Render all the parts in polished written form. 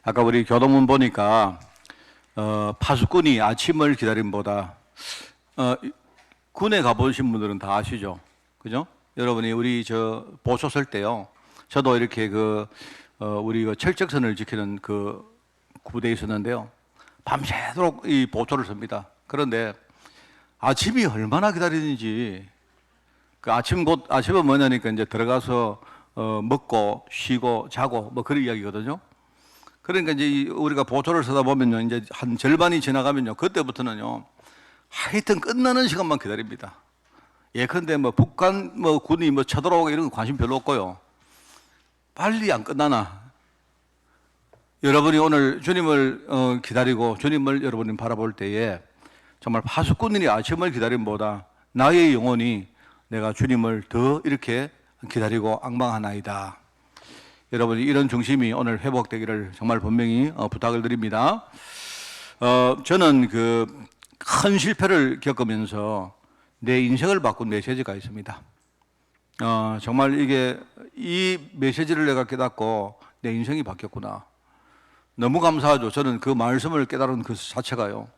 아까 우리 교도문 보니까 파수꾼이 아침을 기다림보다 군에 가보신 분들은 다 아시죠, 그죠? 여러분이 우리 저 보초 설 때요, 저도 이렇게 우리 철책선을 지키는 그 부대에 있었는데요, 밤새도록 이 보초를 섭니다. 그런데 아침이 얼마나 기다리는지, 그 아침은 뭐냐니까 이제 들어가서 먹고 쉬고 자고 뭐 그런 이야기거든요. 그러니까 이제 우리가 보초를 서다 보면요, 이제 한 절반이 지나가면요, 그때부터는요, 하여튼 끝나는 시간만 기다립니다. 예컨대 뭐 북한 뭐 군이 뭐 쳐들어오고 이런 거 관심 별로 없고요. 빨리 안 끝나나. 여러분이 오늘 주님을 기다리고 주님을 여러분이 바라볼 때에 정말 파수꾼이 아침을 기다림보다 나의 영혼이 내가 주님을 더 이렇게 기다리고 앙망하나이다. 여러분이 이런 중심이 오늘 회복되기를 정말 분명히 부탁을 드립니다. 저는 그 큰 실패를 겪으면서 내 인생을 바꾼 메시지가 있습니다. 정말 이 메시지를 내가 깨닫고 내 인생이 바뀌었구나. 너무 감사하죠. 저는 그 말씀을 깨달은 그 자체가요.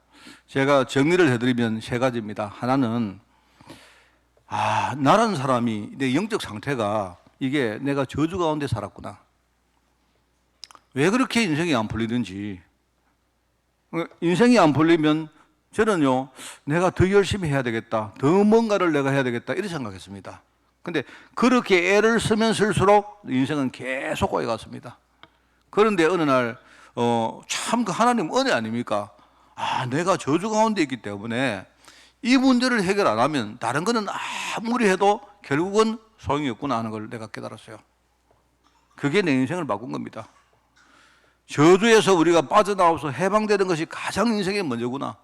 제가 정리를 해드리면 세 가지입니다. 하나는 나라는 사람이 내 영적 상태가 이게 내가 저주 가운데 살았구나. 왜 그렇게 인생이 안 풀리는지. 인생이 안 풀리면 저는요, 내가 더 열심히 해야 되겠다, 더 뭔가를 내가 해야 되겠다 이렇게 생각했습니다. 근데 그렇게 애를 쓰면 쓸수록 인생은 계속 꼬여갔습니다. 그런데 어느 날 참 그 하나님 은혜 아닙니까? 내가 저주 가운데 있기 때문에 이 문제를 해결 안 하면 다른 거는 아무리 해도 결국은 소용이 없구나 하는 걸 내가 깨달았어요. 그게 내 인생을 바꾼 겁니다. 저주에서 우리가 빠져나와서 해방되는 것이 가장 인생의 먼저구나.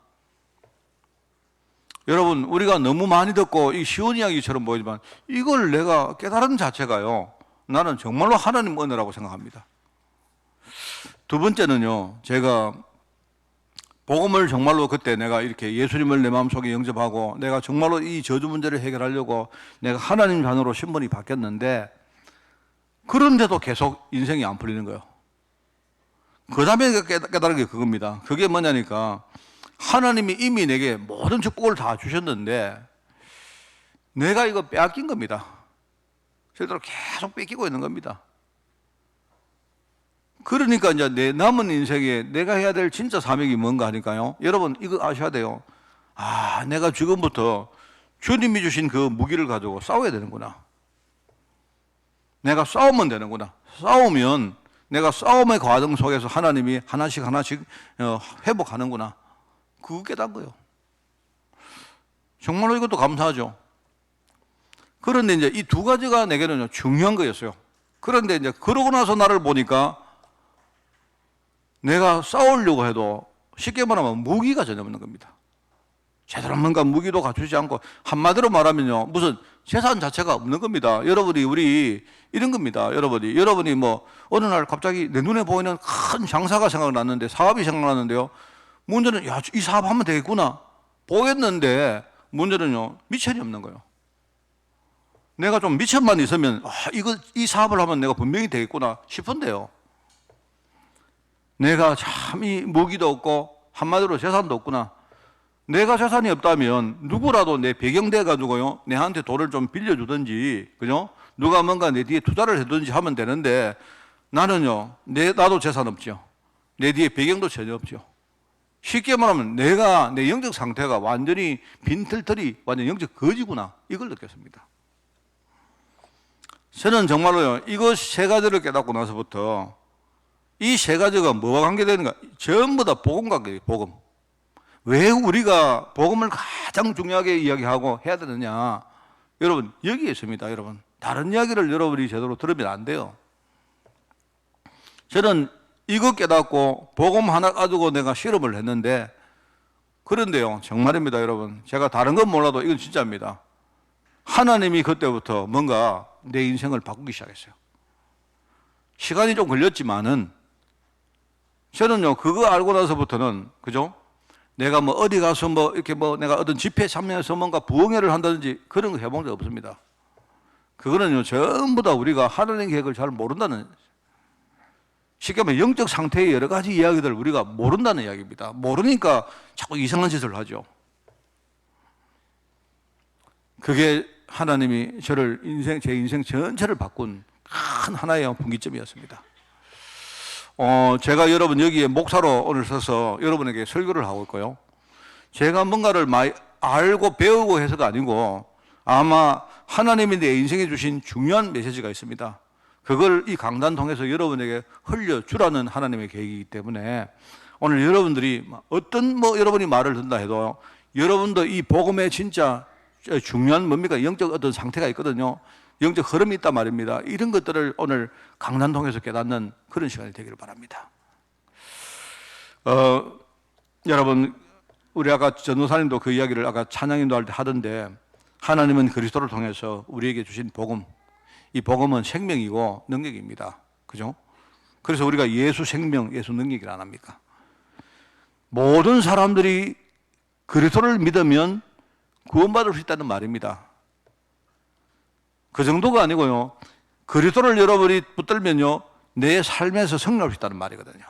여러분, 우리가 너무 많이 듣고 이 쉬운 이야기처럼 보이지만 이걸 내가 깨달은 자체가요, 나는 정말로 하나님 은혜라고 생각합니다. 두 번째는요, 제가 복음을 정말로 그때 내가 이렇게 예수님을 내 마음속에 영접하고 내가 정말로 이 저주 문제를 해결하려고 내가 하나님 자녀로 신분이 바뀌었는데, 그런데도 계속 인생이 안 풀리는 거예요. 그 다음에 깨달은 게 그겁니다. 그게 뭐냐니까, 하나님이 이미 내게 모든 축복을 다 주셨는데 내가 이거 빼앗긴 겁니다. 실제로 계속 뺏기고 있는 겁니다. 그러니까 이제 내 남은 인생에 내가 해야 될 진짜 사명이 뭔가 하니까요, 여러분 이거 아셔야 돼요. 내가 지금부터 주님이 주신 그 무기를 가지고 싸워야 되는구나. 내가 싸우면 되는구나. 싸우면 내가 싸움의 과정 속에서 하나님이 하나씩 회복하는구나. 그거 깨달은 거예요. 정말로 이것도 감사하죠. 그런데 이제 이 두 가지가 내게는 중요한 거였어요. 그런데 이제 그러고 나서 나를 보니까 내가 싸우려고 해도 쉽게 말하면 무기가 전혀 없는 겁니다. 제대로 뭔가 무기도 갖추지 않고, 한마디로 말하면요, 무슨 재산 자체가 없는 겁니다. 우리 이런 겁니다. 여러분이 뭐 어느 날 갑자기 내 눈에 보이는 큰 장사가 생각났는데, 사업이 생각났는데요, 문제는 이 사업 하면 되겠구나 보였는데, 문제는요, 미천이 없는 거예요. 내가 좀 미천만 있으면 이 사업을 하면 내가 분명히 되겠구나 싶은데요, 내가 참 이 무기도 없고 한마디로 재산도 없구나. 내가 재산이 없다면 누구라도 내 배경돼 가지고요, 내한테 돈을 좀 빌려주든지, 그죠? 누가 뭔가 내 뒤에 투자를 해든지 하면 되는데, 나는요, 나도 재산 없죠. 내 뒤에 배경도 전혀 없죠. 쉽게 말하면 내 영적 상태가 완전히 빈털터리, 완전 영적 거지구나, 이걸 느꼈습니다. 저는 정말로요, 이거 세 가지를 깨닫고 나서부터 이 세 가지가 뭐와 관계되는가? 전부 다 복음 관계예요. 복음. 왜 우리가 복음을 가장 중요하게 이야기하고 해야 되느냐? 여러분, 여기에 있습니다. 여러분, 다른 이야기를 여러분이 제대로 들으면 안 돼요. 저는 이거 깨닫고 복음 하나 가지고 내가 실험을 했는데, 그런데요, 정말입니다. 여러분, 제가 다른 건 몰라도 이건 진짜입니다. 하나님이 그때부터 뭔가 내 인생을 바꾸기 시작했어요. 시간이 좀 걸렸지만은 저는요, 그거 알고 나서부터는, 그죠? 내가 뭐 어디 가서 뭐 이렇게 뭐 내가 어떤 집회에 참여해서 뭔가 부흥회를 한다든지 그런 거 해본 적 없습니다. 그거는요, 전부 다 우리가 하나님 계획을 잘 모른다는 쉽게 말하면 영적 상태의 여러 가지 이야기들을 우리가 모른다는 이야기입니다. 모르니까 자꾸 이상한 짓을 하죠. 그게 하나님이 제 인생 전체를 바꾼 큰 하나의 분기점이었습니다. 제가 여러분 여기에 목사로 오늘 서서 여러분에게 설교를 하고 있고요. 제가 뭔가를 많이 알고 배우고 해서가 아니고 아마 하나님이 내 인생에 주신 중요한 메시지가 있습니다. 그걸 이 강단 통해서 여러분에게 흘려주라는 하나님의 계획이기 때문에 오늘 여러분들이 어떤 여러분이 말을 듣는다 해도 여러분도 이 복음의 진짜 중요한 뭡니까? 영적 어떤 상태가 있거든요. 영적 흐름이 있단 말입니다. 이런 것들을 오늘 강단 통해서 깨닫는 그런 시간이 되기를 바랍니다. 여러분, 우리 아까 전도사님도 그 이야기를 아까 찬양인도 할 때 하던데 하나님은 그리스도를 통해서 우리에게 주신 복음, 이 복음은 생명이고 능력입니다. 그죠? 그래서 우리가 예수 생명, 예수 능력이라 안 합니까? 모든 사람들이 그리스도를 믿으면 구원받을 수 있다는 말입니다. 그 정도가 아니고요. 그리스도를 여러분이 붙들면요, 내 삶에서 승리할 수 있다는 말이거든요.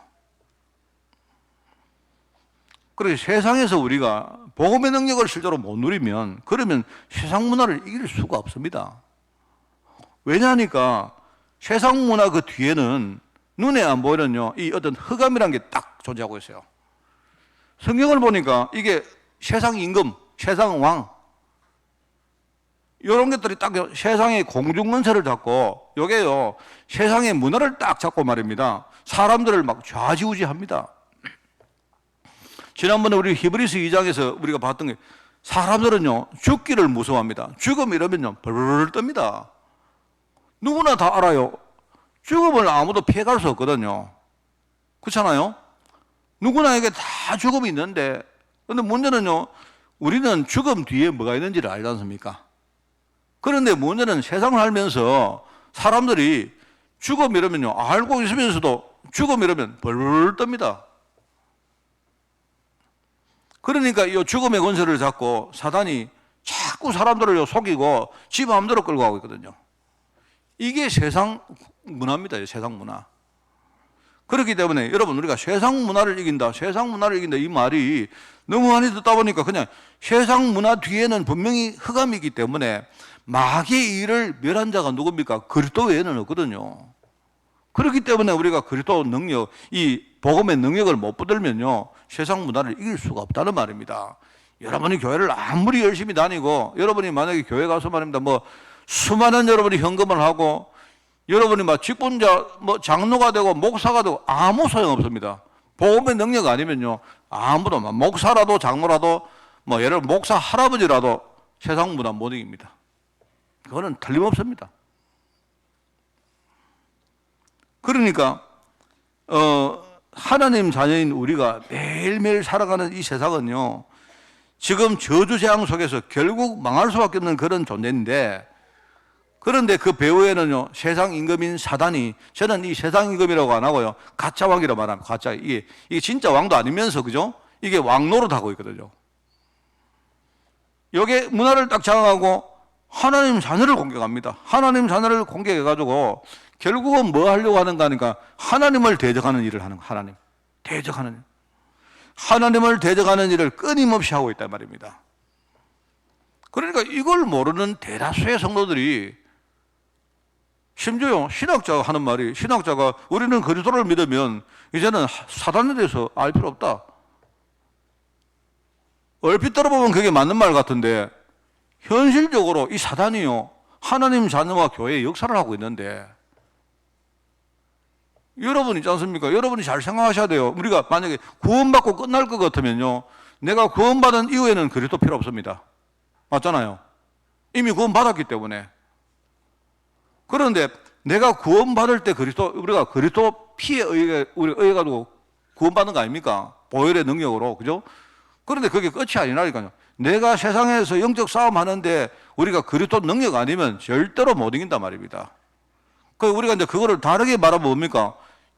그래서 세상에서 우리가 복음의 능력을 실제로 못 누리면 그러면 세상 문화를 이길 수가 없습니다. 왜냐하니까 세상 문화 그 뒤에는 눈에 안 보이는요, 이 어떤 흑암이라는 게 딱 존재하고 있어요. 성경을 보니까 이게 세상 임금, 세상 왕, 이런 것들이 딱 세상의 공중권세를 잡고, 요게요, 세상의 문화를 딱 잡고 말입니다. 사람들을 막 좌지우지합니다. 지난번에 우리 히브리서 2장에서 우리가 봤던 게 사람들은요, 죽기를 무서워합니다. 죽음 이러면요, 벌벌 떱니다. 누구나 다 알아요. 죽음을 아무도 피해갈 수 없거든요. 그렇잖아요? 누구나에게 다 죽음이 있는데, 근데 문제는요, 우리는 죽음 뒤에 뭐가 있는지를 알지 않습니까? 그런데 문제는 세상을 살면서 사람들이 죽음 이러면요, 알고 있으면서도 죽음 이러면 벌벌 떱니다. 그러니까 이 죽음의 권세를 잡고 사단이 자꾸 사람들을 속이고 지 마음대로 끌고 가고 있거든요. 이게 세상 문화입니다. 세상 문화. 그렇기 때문에 여러분, 우리가 세상 문화를 이긴다, 세상 문화를 이긴다, 이 말이 너무 많이 듣다 보니까 그냥 세상 문화 뒤에는 분명히 흑암이기 때문에 마귀의 일을 멸한 자가 누굽니까? 그리스도 외에는 없거든요. 그렇기 때문에 우리가 그리스도 능력, 이 복음의 능력을 못 붙들면요, 세상 문화를 이길 수가 없다는 말입니다. 여러분이 교회를 아무리 열심히 다니고, 여러분이 만약에 교회 가서 말입니다, 수많은 여러분이 현금을 하고, 여러분이 직분자, 장로가 되고, 목사가 되고, 아무 소용 없습니다. 복음의 능력 아니면요, 아무도, 목사라도 장로라도, 예를 들어 목사 할아버지라도 세상 문화 못 이깁니다. 그거는 틀림없습니다. 그러니까 하나님 자녀인 우리가 매일매일 살아가는 이 세상은요, 지금 저주재앙 속에서 결국 망할 수밖에 없는 그런 존재인데, 그런데 그 배후에는요, 세상 임금인 사단이, 저는 이 세상 임금이라고 안 하고요, 가짜 왕이라고 말합니다. 가짜. 이게 진짜 왕도 아니면서, 그죠? 이게 왕 노릇하고 있거든요. 여기에 문화를 딱 장악하고 하나님 자녀를 공격합니다. 하나님 자녀를 공격해가지고 결국은 뭐 하려고 하는가 하니까 하나님을 대적하는 일을 하는 거예요. 하나님. 대적하는 일. 하나님을 대적하는 일을 끊임없이 하고 있단 말입니다. 그러니까 이걸 모르는 대다수의 성도들이, 심지어 신학자가 하는 말이, 신학자가 우리는 그리스도를 믿으면 이제는 사단에 대해서 알 필요 없다. 얼핏 들어보면 그게 맞는 말 같은데, 현실적으로 이 사단이요, 하나님 자녀와 교회의 역사를 하고 있는데, 여러분 있지 않습니까? 여러분이 잘 생각하셔야 돼요. 우리가 만약에 구원받고 끝날 것 같으면요, 내가 구원받은 이후에는 그리스도 필요 없습니다. 맞잖아요. 이미 구원받았기 때문에. 그런데 내가 구원받을 때 우리가 그리스도 피에 의해 가지고 구원받는 거 아닙니까? 보혈의 능력으로. 그죠? 그런데 그게 끝이 아니라니까요. 내가 세상에서 영적 싸움 하는데 우리가 그리스도 능력 아니면 절대로 못 이긴단 말입니다. 그 우리가 이제 그거를 다르게 말하면 뭡니까?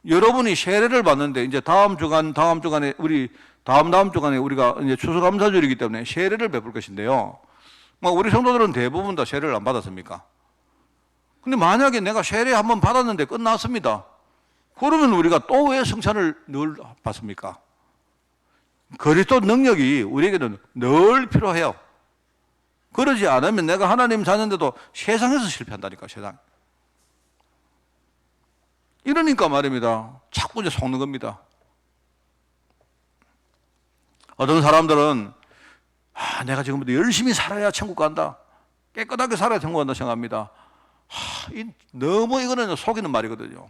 여러분이 세례를 받는데 이제 다음 주간에 다음 주간에 우리가 이제 추수감사절이기 때문에 세례를 베풀 것인데요. 우리 성도들은 대부분 다 세례를 안 받았습니까? 근데 만약에 내가 세례 한번 받았는데 끝났습니다. 그러면 우리가 또 왜 성찬을 늘 받습니까? 그리스도 능력이 우리에게는 늘 필요해요. 그러지 않으면 내가 하나님 자녀인데도 세상에서 실패한다니까, 세상. 이러니까 말입니다. 자꾸 이제 속는 겁니다. 어떤 사람들은 내가 지금부터 열심히 살아야 천국 간다. 깨끗하게 살아야 천국 간다 생각합니다. 너무 이거는 속이는 말이거든요.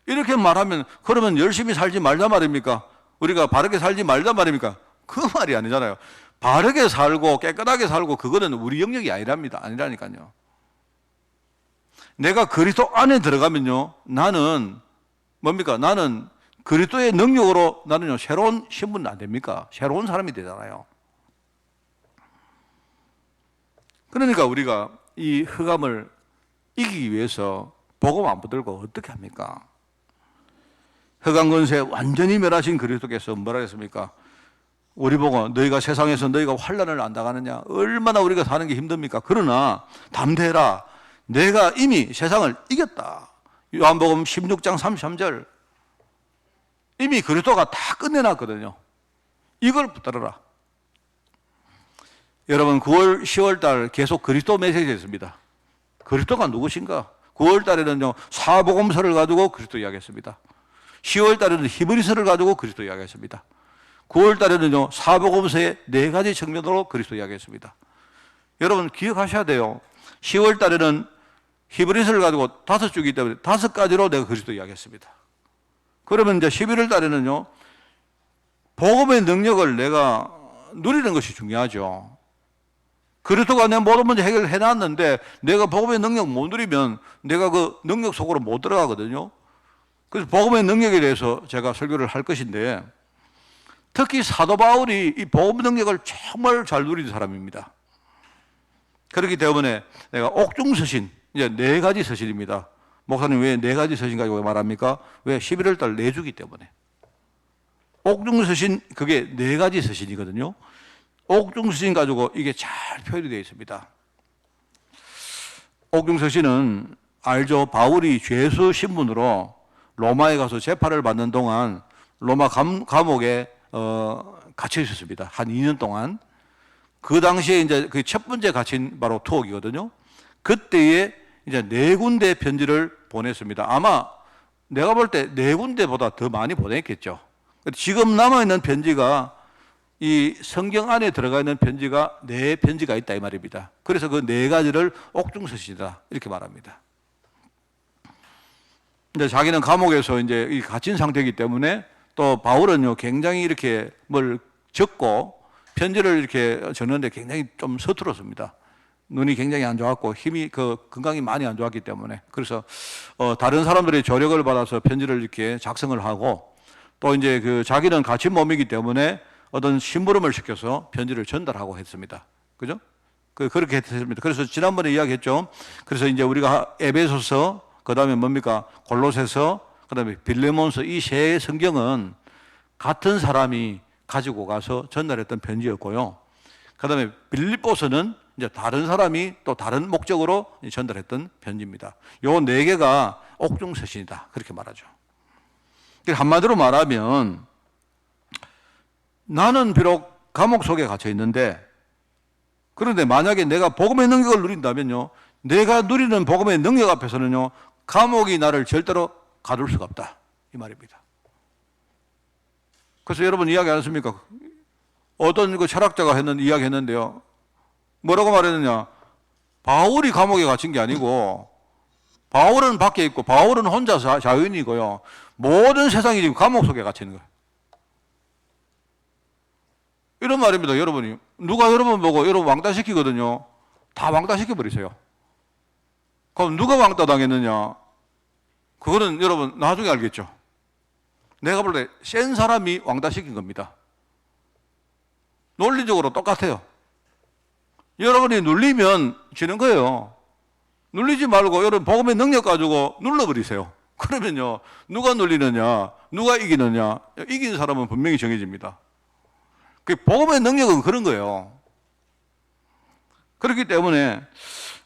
이렇게 말하면 그러면 열심히 살지 말자 말입니까? 우리가 바르게 살지 말자 말입니까? 그 말이 아니잖아요. 바르게 살고 깨끗하게 살고 그거는 우리 영역이 아니라니까요. 내가 그리스도 안에 들어가면요, 나는 뭡니까? 나는 그리스도의 능력으로 나는요 새로운 신분은 안 됩니까? 새로운 사람이 되잖아요. 그러니까 우리가 이 흑암을 이기기 위해서 복음 안 붙들고 어떻게 합니까? 흑암 권세 완전히 멸하신 그리스도께서 뭐라 했습니까? 우리 보고 너희가 세상에서 너희가 환난을 안 당하느냐? 얼마나 우리가 사는 게 힘듭니까? 그러나 담대해라. 내가 이미 세상을 이겼다. 요한복음 16장 33절. 이미 그리스도가 다 끝내놨거든요. 이걸 붙들어라. 여러분 9월, 10월 달 계속 그리스도 메시지였습니다. 그리스도가 누구신가? 9월 달에는요 사복음서를 가지고 그리스도 이야기했습니다. 10월 달에는 히브리서를 가지고 그리스도 이야기했습니다. 9월 달에는요 사복음서의 4가지 측면으로 그리스도 이야기했습니다. 여러분 기억하셔야 돼요. 10월 달에는 히브리서를 가지고 5주기 때문에 5가지로 내가 그리스도 이야기했습니다. 그러면 이제 11월 달에는요 복음의 능력을 내가 누리는 것이 중요하죠. 그리스도가 내 모든 문제 해결해 놨는데 내가 복음의 능력 못 누리면 내가 그 능력 속으로 못 들어가거든요. 그래서 복음의 능력에 대해서 제가 설교를 할 것인데, 특히 사도 바울이 이 복음 능력을 정말 잘 누리는 사람입니다. 그렇기 때문에 내가 옥중서신, 이제 4가지 서신입니다. 목사님 왜 4가지 서신 가지고 말합니까? 왜 11월 달 내주기 때문에. 옥중서신 그게 4가지 서신이거든요. 옥중서신 가지고 이게 잘 표현이 되어 있습니다. 옥중서신은 알죠? 바울이 죄수 신분으로 로마에 가서 재판을 받는 동안 로마 감옥에 갇혀 있었습니다. 한 2년 동안. 그 당시에 이제 그 첫 번째 갇힌 바로 투옥이거든요. 그때에 이제 4군데 편지를 보냈습니다. 아마 내가 볼 때 4군데보다 더 많이 보냈겠죠. 지금 남아있는 편지가 이 성경 안에 들어가 있는 편지가 4편지가 있다 이 말입니다. 그래서 그 4가지를 옥중서신이다 이렇게 말합니다. 이제 자기는 감옥에서 이제 이 갇힌 상태이기 때문에 또 바울은요 굉장히 이렇게 뭘 적고 편지를 이렇게 적는데 굉장히 좀 서툴었습니다. 눈이 굉장히 안 좋았고 힘이 건강이 많이 안 좋았기 때문에 그래서 다른 사람들의 조력을 받아서 편지를 이렇게 작성을 하고 또 이제 그 자기는 갇힌 몸이기 때문에 어떤 심부름을 시켜서 편지를 전달하고 했습니다. 그죠? 그렇게 했습니다. 그래서 지난번에 이야기했죠. 그래서 이제 우리가 에베소서 그 다음에 뭡니까? 골로새서, 그 다음에 빌레몬서 이 3 성경은 같은 사람이 가지고 가서 전달했던 편지였고요. 그 다음에 빌립보서는 이제 다른 사람이 또 다른 목적으로 전달했던 편지입니다. 요 4개가 옥중서신이다. 그렇게 말하죠. 한마디로 말하면 나는 비록 감옥 속에 갇혀 있는데 그런데 만약에 내가 복음의 능력을 누린다면요. 내가 누리는 복음의 능력 앞에서는요. 감옥이 나를 절대로 가둘 수가 없다. 이 말입니다. 그래서 여러분 이야기 안 했습니까? 어떤 그 철학자가 이야기 했는데요. 뭐라고 말했느냐? 바울이 감옥에 갇힌 게 아니고 바울은 밖에 있고 바울은 혼자 자유인이고요. 모든 세상이 지금 감옥 속에 갇혀 있는 거예요. 이런 말입니다. 여러분이 누가 여러분 보고 여러분 왕따시키거든요. 다 왕따시켜버리세요. 그럼 누가 왕따 당했느냐? 그거는 여러분 나중에 알겠죠. 내가 볼 때 센 사람이 왕따시킨 겁니다. 논리적으로 똑같아요. 여러분이 눌리면 지는 거예요. 눌리지 말고 여러분 복음의 능력 가지고 눌러버리세요. 그러면요 누가 눌리느냐 누가 이기느냐 이긴 사람은 분명히 정해집니다. 그 복음의 능력은 그런 거예요. 그렇기 때문에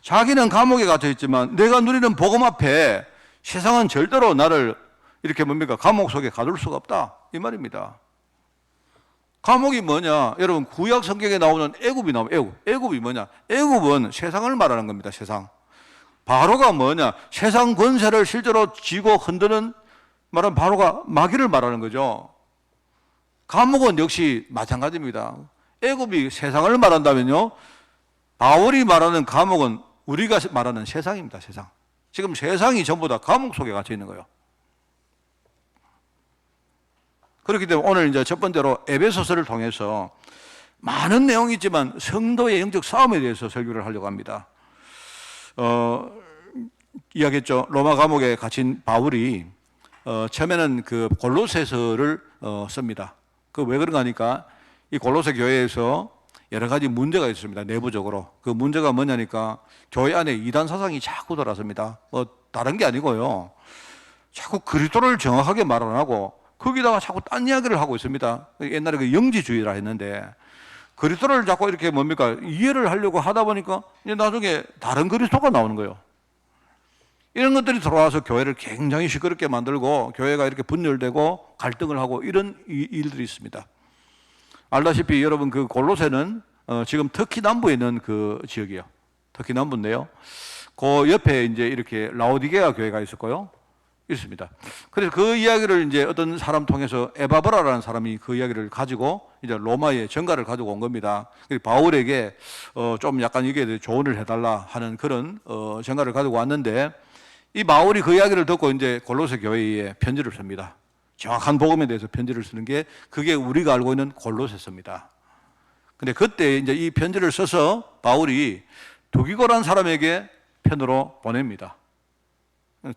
자기는 감옥에 갇혀 있지만 내가 누리는 복음 앞에 세상은 절대로 나를 이렇게 뭡니까? 감옥 속에 가둘 수가 없다. 이 말입니다. 감옥이 뭐냐? 여러분, 구약 성경에 나오는 애굽이 나오면 애굽. 애굽이 뭐냐? 애굽은 세상을 말하는 겁니다. 세상. 바로가 뭐냐? 세상 권세를 실제로 쥐고 흔드는 말은 바로가 마귀를 말하는 거죠. 감옥은 역시 마찬가지입니다. 애굽이 세상을 말한다면요, 바울이 말하는 감옥은 우리가 말하는 세상입니다. 세상. 지금 세상이 전부 다 감옥 속에 갇혀 있는 거예요. 그렇기 때문에 오늘 이제 첫 번째로 에베소서를 통해서 많은 내용이 있지만 성도의 영적 싸움에 대해서 설교를 하려고 합니다. 이야기했죠. 로마 감옥에 갇힌 바울이 처음에는 그 골로새서를 씁니다. 그 왜 그런가 하니까 이 골로새 교회에서 여러 가지 문제가 있습니다. 내부적으로. 그 문제가 뭐냐니까 교회 안에 이단 사상이 자꾸 돌아섭니다. 다른 게 아니고요. 자꾸 그리스도를 정확하게 말 안 하고 거기다가 자꾸 딴 이야기를 하고 있습니다. 옛날에 그 영지주의라 했는데 그리스도를 자꾸 이렇게 뭡니까? 이해를 하려고 하다 보니까 이제 나중에 다른 그리스도가 나오는 거예요. 이런 것들이 들어와서 교회를 굉장히 시끄럽게 만들고 교회가 이렇게 분열되고 갈등을 하고 이런 일들이 있습니다. 알다시피 여러분 그 골로새는 지금 터키 남부에 있는 그 지역이에요. 터키 남부인데요. 그 옆에 이제 이렇게 라오디게아 교회가 있었고요. 있습니다. 그래서 그 이야기를 이제 어떤 사람 통해서 에바브라라는 사람이 그 이야기를 가지고 이제 로마의 전가를 가지고 온 겁니다. 바울에게 좀 약간 이게 대해 조언을 해달라 하는 그런 전가를 가지고 왔는데 이 바울이 그 이야기를 듣고 이제 골로새 교회에 편지를 씁니다. 정확한 복음에 대해서 편지를 쓰는 게 그게 우리가 알고 있는 골로새서입니다. 근데 그때 이제 이 편지를 써서 바울이 두기고라는 사람에게 편으로 보냅니다.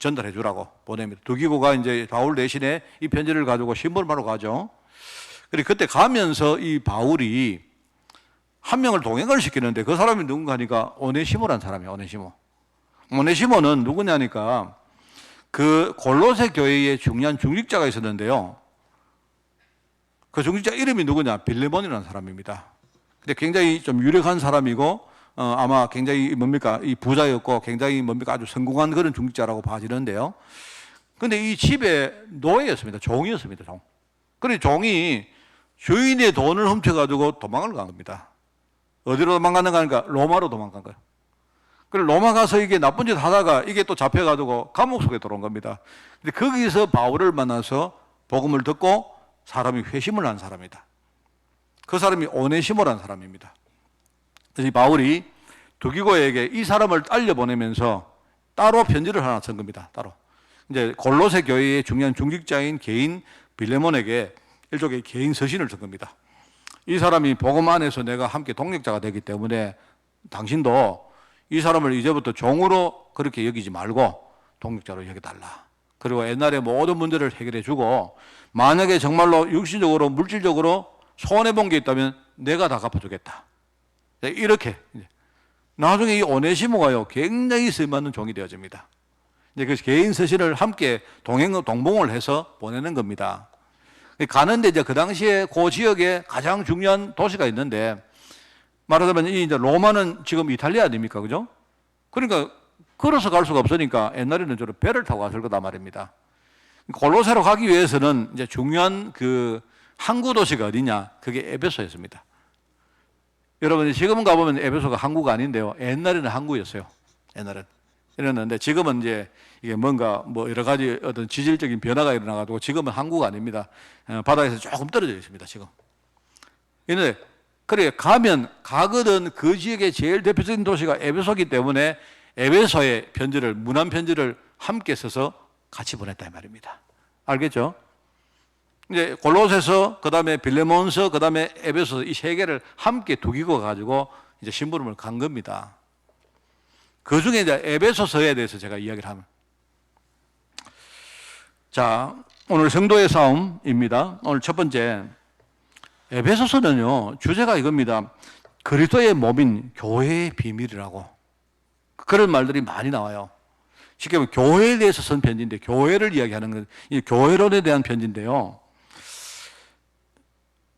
전달해 주라고 보냅니다. 두기고가 이제 바울 대신에 이 편지를 가지고 심부름하러 가죠. 그리고 그때 가면서 이 바울이 한 명을 동행을 시키는데 그 사람이 누군가 하니까 오네시모라는 사람이에요. 오네시모. 오네시모는 누구냐니까 그 골로새 교회의 중요한 중직자가 있었는데요. 그 중직자 이름이 누구냐? 빌레몬이라는 사람입니다. 근데 굉장히 좀 유력한 사람이고 아마 굉장히 뭡니까? 이 부자였고 굉장히 뭡니까? 아주 성공한 그런 중직자라고 봐지는데요. 근데 이 집에 노예였습니다. 종이었습니다. 종. 그래서 종이 주인의 돈을 훔쳐가지고 도망을 간 겁니다. 어디로 도망갔는가 하니까 로마로 도망간 거예요. 그래서 로마 가서 이게 나쁜 짓 하다가 이게 또 잡혀가지고 감옥 속에 들어온 겁니다. 근데 거기서 바울을 만나서 복음을 듣고 사람이 회심을 한 사람이다. 그 사람이 오네시모라는 사람입니다. 그래서 이 바울이 두기고에게 이 사람을 알려보내면서 따로 편지를 하나 쓴 겁니다. 따로. 이제 골로새 교회의 중요한 중직자인 개인 빌레몬에게 일종의 개인 서신을 쓴 겁니다. 이 사람이 복음 안에서 내가 함께 동력자가 되기 때문에 당신도 이 사람을 이제부터 종으로 그렇게 여기지 말고 동력자로 여겨달라. 그리고 옛날에 모든 문제를 해결해 주고 만약에 정말로 육신적으로 물질적으로 손해본 게 있다면 내가 다 갚아주겠다. 이렇게 나중에 이 오네시모가요 굉장히 쓰임받는 종이 되어집니다. 이제 그 개인 서신을 함께 동봉을 해서 보내는 겁니다. 가는데 이제 그 당시에 그 지역에 가장 중요한 도시가 있는데 말하자면 이 이제 로마는 지금 이탈리아 아닙니까, 그죠? 그러니까 걸어서 갈 수가 없으니까 옛날에는 주로 배를 타고 갔을 거다 말입니다. 골로새로 가기 위해서는 이제 중요한 그 항구 도시가 어디냐? 그게 에베소였습니다. 여러분 지금은 가보면 에베소가 항구가 아닌데요. 옛날에는 항구였어요. 옛날엔 이랬는데 지금은 이제 이게 뭔가 뭐 여러 가지 어떤 지질적인 변화가 일어나가지고 지금은 항구가 아닙니다. 바다에서 조금 떨어져 있습니다. 지금. 그런데 그래 가면 가거든 그 지역의 제일 대표적인 도시가 에베소이기 때문에 에베소의 편지를 문안 편지를 함께 써서 같이 보냈다 이 말입니다. 알겠죠? 이제 골로새서, 그다음에 빌레몬서, 그다음에 에베소 이 세 개를 함께 두기고 가지고 이제 심부름을 간 겁니다. 그 중에 이제 에베소서에 대해서 제가 이야기를 하면, 자 오늘 성도의 싸움입니다. 오늘 첫 번째 에베소서는요 주제가 이겁니다. 그리스도의 몸인 교회의 비밀이라고 그런 말들이 많이 나와요. 쉽게 말하면 교회에 대해서 쓴 편지인데 교회를 이야기하는 건 이 교회론에 대한 편지인데요.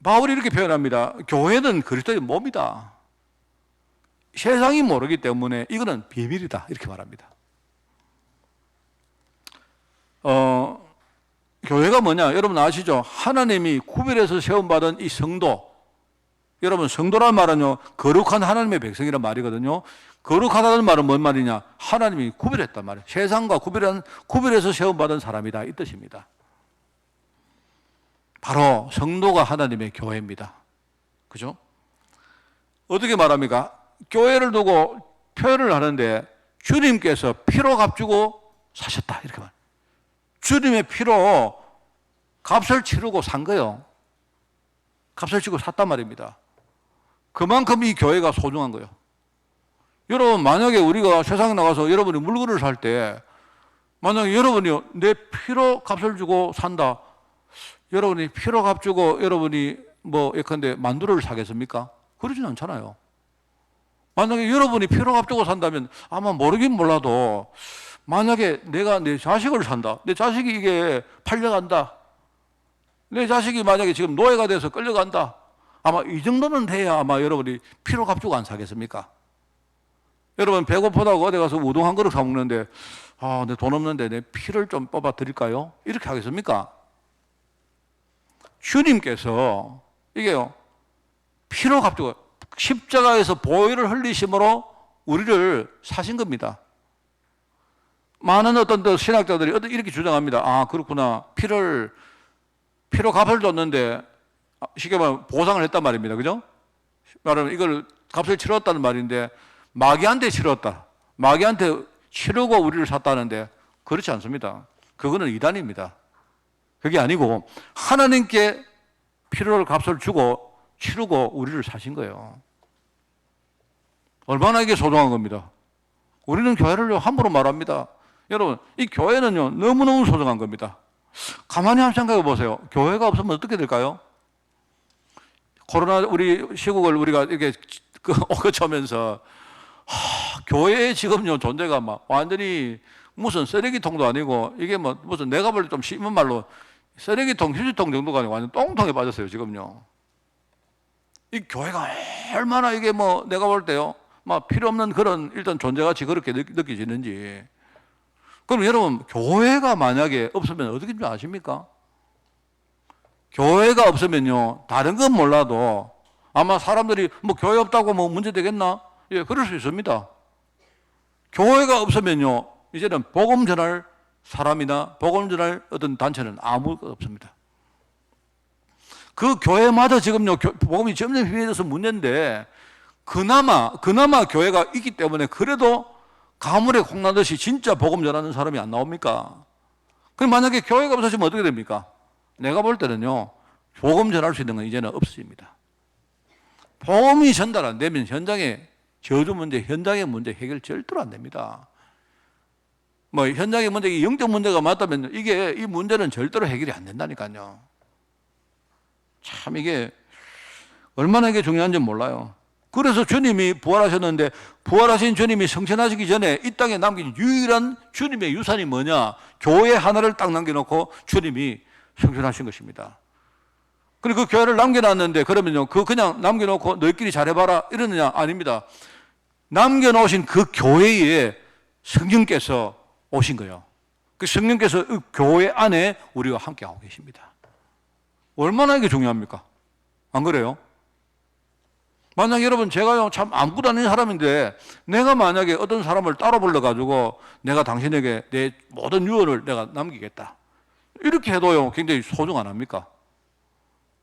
바울이 이렇게 표현합니다. 교회는 그리스도의 몸이다. 세상이 모르기 때문에 이거는 비밀이다. 이렇게 말합니다. 교회가 뭐냐? 여러분 아시죠? 하나님이 구별해서 세움받은 이 성도. 여러분 성도란 말은요, 거룩한 하나님의 백성이란 말이거든요. 거룩하다는 말은 뭔 말이냐? 하나님이 구별했단 말이에요. 세상과 구별해서 세움받은 사람이다, 이 뜻입니다. 바로 성도가 하나님의 교회입니다. 그죠? 어떻게 말합니까? 교회를 두고 표현을 하는데 주님께서 피로 값주고 사셨다, 이렇게 말해요. 주님의 피로 값을 치르고 산 거예요. 값을 치고 샀단 말입니다. 그만큼 이 교회가 소중한 거예요. 여러분, 만약에 우리가 세상에 나가서 여러분이 물건을 살 때, 만약에 여러분이 내 피로 값을 주고 산다. 여러분이 피로 값 주고 여러분이 뭐 예컨대 만두를 사겠습니까? 그러진 않잖아요. 만약에 여러분이 피로 값 주고 산다면 아마 모르긴 몰라도, 만약에 내가 내 자식을 산다. 내 자식이 이게 팔려간다. 내 자식이 만약에 지금 노예가 돼서 끌려간다. 아마 이 정도는 돼야 아마 여러분이 피로 값주고 안 사겠습니까? 여러분 배고프다고 어디 가서 우동 한 그릇 사 먹는데, 내 돈 없는데 내 피를 좀 뽑아 드릴까요? 이렇게 하겠습니까? 주님께서 이게요, 피로 값주고 십자가에서 보혈을 흘리심으로 우리를 사신 겁니다. 많은 어떤 신학자들이 이렇게 주장합니다. 그렇구나. 피로 값을 줬는데, 쉽게 말하면 보상을 했단 말입니다. 그죠? 말하면 이걸 값을 치렀다는 말인데, 마귀한테 치렀다. 마귀한테 치르고 우리를 샀다는데, 그렇지 않습니다. 그거는 이단입니다. 그게 아니고, 하나님께 피로를 값을 주고 치르고 우리를 사신 거예요. 얼마나 이게 소중한 겁니다. 우리는 교회를 함부로 말합니다. 여러분, 이 교회는요, 너무너무 소중한 겁니다. 가만히 한번 생각해 보세요. 교회가 없으면 어떻게 될까요? 코로나 우리 시국을 우리가 이렇게 거쳐면서, 교회의 지금요, 존재가 막 완전히 무슨 쓰레기통도 아니고, 이게 뭐 무슨 내가 볼 때 좀 심한 말로 쓰레기통, 휴지통 정도가 아니고 완전 똥통에 빠졌어요, 지금요. 이 교회가 얼마나 이게 뭐 내가 볼 때요, 막 필요 없는 그런 일단 존재같이 그렇게 느껴지는지. 그럼 여러분, 교회가 만약에 없으면 어떻게 좀 아십니까? 교회가 없으면요, 다른 건 몰라도 아마 사람들이 뭐 교회 없다고 뭐 문제 되겠나? 예, 그럴 수 있습니다. 교회가 없으면요, 이제는 복음 전할 사람이나 복음 전할 어떤 단체는 아무것도 없습니다. 그 교회마다 지금요, 복음이 점점 희미해져서 문제인데, 그나마 교회가 있기 때문에 그래도 가물에 콩나듯이 진짜 복음 전하는 사람이 안 나옵니까? 그럼 만약에 교회가 없어지면 어떻게 됩니까? 내가 볼 때는요, 복음 전할 수 있는 건 이제는 없습니다. 복음이 전달 안 되면 현장의 저주 문제, 현장의 문제 해결 절대로 안 됩니다. 뭐 현장의 문제, 이 영적 문제가 맞다면 이게 이 문제는 절대로 해결이 안 된다니까요. 참 이게 얼마나 이게 중요한지 몰라요. 그래서 주님이 부활하셨는데, 부활하신 주님이 성천하시기 전에 이 땅에 남긴 유일한 주님의 유산이 뭐냐? 교회 하나를 딱 남겨놓고 주님이 성천하신 것입니다. 그리고 그 교회를 남겨놨는데, 그러면요, 그냥 남겨놓고 너희끼리 잘해봐라 이러느냐? 아닙니다. 남겨놓으신 그 교회에 성령께서 오신 거예요. 그 성령께서 그 교회 안에 우리와 함께하고 계십니다. 얼마나 이게 중요합니까? 안 그래요? 만약 여러분, 제가요, 참 아무것도 아닌 사람인데, 내가 만약에 어떤 사람을 따로 불러가지고, 내가 당신에게 내 모든 유언을 내가 남기겠다. 이렇게 해도요, 굉장히 소중 안 합니까?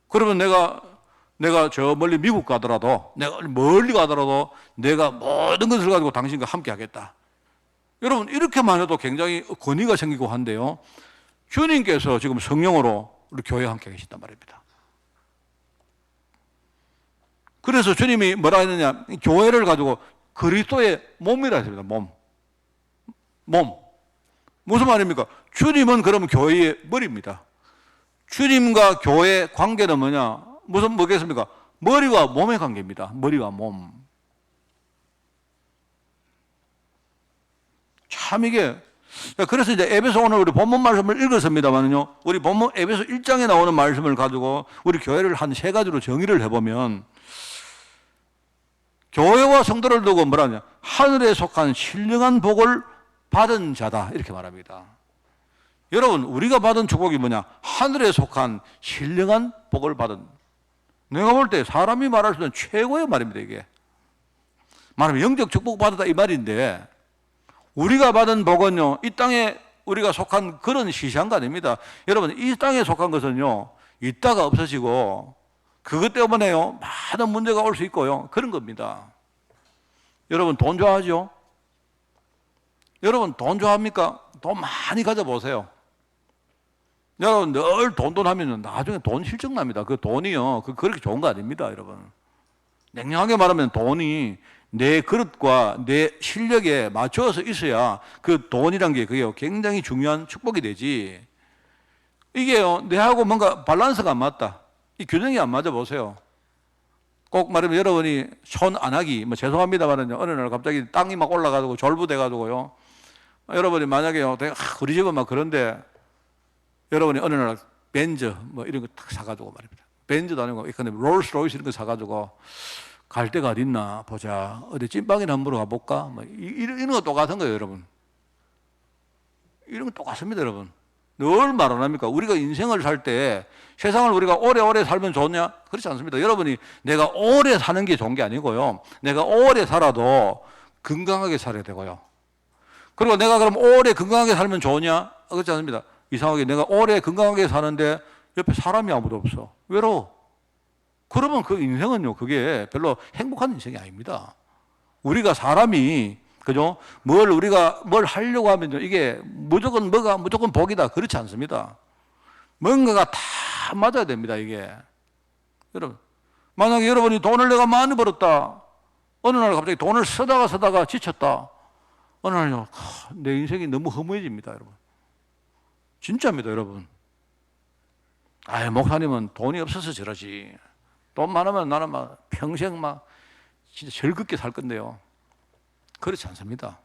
그러면 내가 저 멀리 미국 가더라도, 내가 멀리 가더라도, 내가 모든 것을 가지고 당신과 함께 하겠다. 여러분, 이렇게만 해도 굉장히 권위가 생기고 한데요, 주님께서 지금 성령으로 우리 교회와 함께 계신단 말입니다. 그래서 주님이 뭐라 했느냐, 교회를 가지고 그리스도의 몸이라 했습니다. 몸. 무슨 말입니까? 주님은 그러면 교회의 머리입니다. 주님과 교회의 관계는 뭐겠습니까? 머리와 몸의 관계입니다. 머리와 몸. 참 이게, 그래서 이제 에베소 오늘 우리 본문 말씀을 읽었습니다만요, 우리 본문 에베소 1장에 나오는 말씀을 가지고 우리 교회를 한 세 가지로 정의를 해보면, 교회와 성도를 두고 뭐라냐, 하늘에 속한 신령한 복을 받은 자다, 이렇게 말합니다. 여러분, 우리가 받은 축복이 뭐냐? 하늘에 속한 신령한 복을 받은. 내가 볼 때 사람이 말할 수 있는 최고의 말입니다, 이게. 말하면 영적 축복 받았다 이 말인데, 우리가 받은 복은요, 이 땅에 우리가 속한 그런 시시한 거 아닙니다. 여러분, 이 땅에 속한 것은요, 있다가 없어지고, 그것 때문에요, 많은 문제가 올 수 있고요. 그런 겁니다. 여러분, 돈 좋아하죠? 여러분, 돈 좋아합니까? 돈 많이 가져보세요. 여러분, 늘 돈 하면 나중에 돈 실증납니다. 그 돈이요, 그렇게 좋은 거 아닙니다, 여러분. 냉정하게 말하면 돈이 내 그릇과 내 실력에 맞춰서 있어야 그 돈이란 게 그게 굉장히 중요한 축복이 되지. 이게요, 내하고 뭔가 밸런스가 안 맞다. 이 균형이 안 맞아 보세요. 꼭 말하면 여러분이 손 안 하기, 뭐 죄송합니다만은요, 어느 날 갑자기 땅이 막 올라가지고 졸부돼가지고요, 여러분이 만약에요, 우리 집은 막 그런데 여러분이 어느 날 벤저 뭐 이런 거 탁 사가지고 말입니다. 벤저도 아니고 근데 롤스로이스 이런 거 사가지고 갈 데가 어디 있나 보자. 어디 찐빵이나 한번 보러 가볼까? 뭐 이런 거 똑같은 거예요, 여러분. 이런 거 똑같습니다, 여러분. 늘 말 안 합니까? 우리가 인생을 살 때 세상을 우리가 오래오래 살면 좋냐? 그렇지 않습니다. 여러분이 내가 오래 사는 게 좋은 게 아니고요. 내가 오래 살아도 건강하게 살아야 되고요. 그리고 내가 그럼 오래 건강하게 살면 좋냐? 그렇지 않습니다. 이상하게 내가 오래 건강하게 사는데 옆에 사람이 아무도 없어. 외로워. 그러면 그 인생은요, 그게 별로 행복한 인생이 아닙니다. 우리가 사람이, 그죠? 우리가 뭘 하려고 하면요, 이게 무조건 복이다. 그렇지 않습니다. 뭔가가 다 맞아야 됩니다, 이게. 여러분, 만약에 여러분이 돈을 내가 많이 벌었다. 어느 날 갑자기 돈을 쓰다가 지쳤다. 어느 날요, 내 인생이 너무 허무해집니다, 여러분. 진짜입니다, 여러분. 목사님은 돈이 없어서 저러지. 돈 많으면 나는 막 평생 막 진짜 즐겁게 살 건데요. 그렇지 않습니다.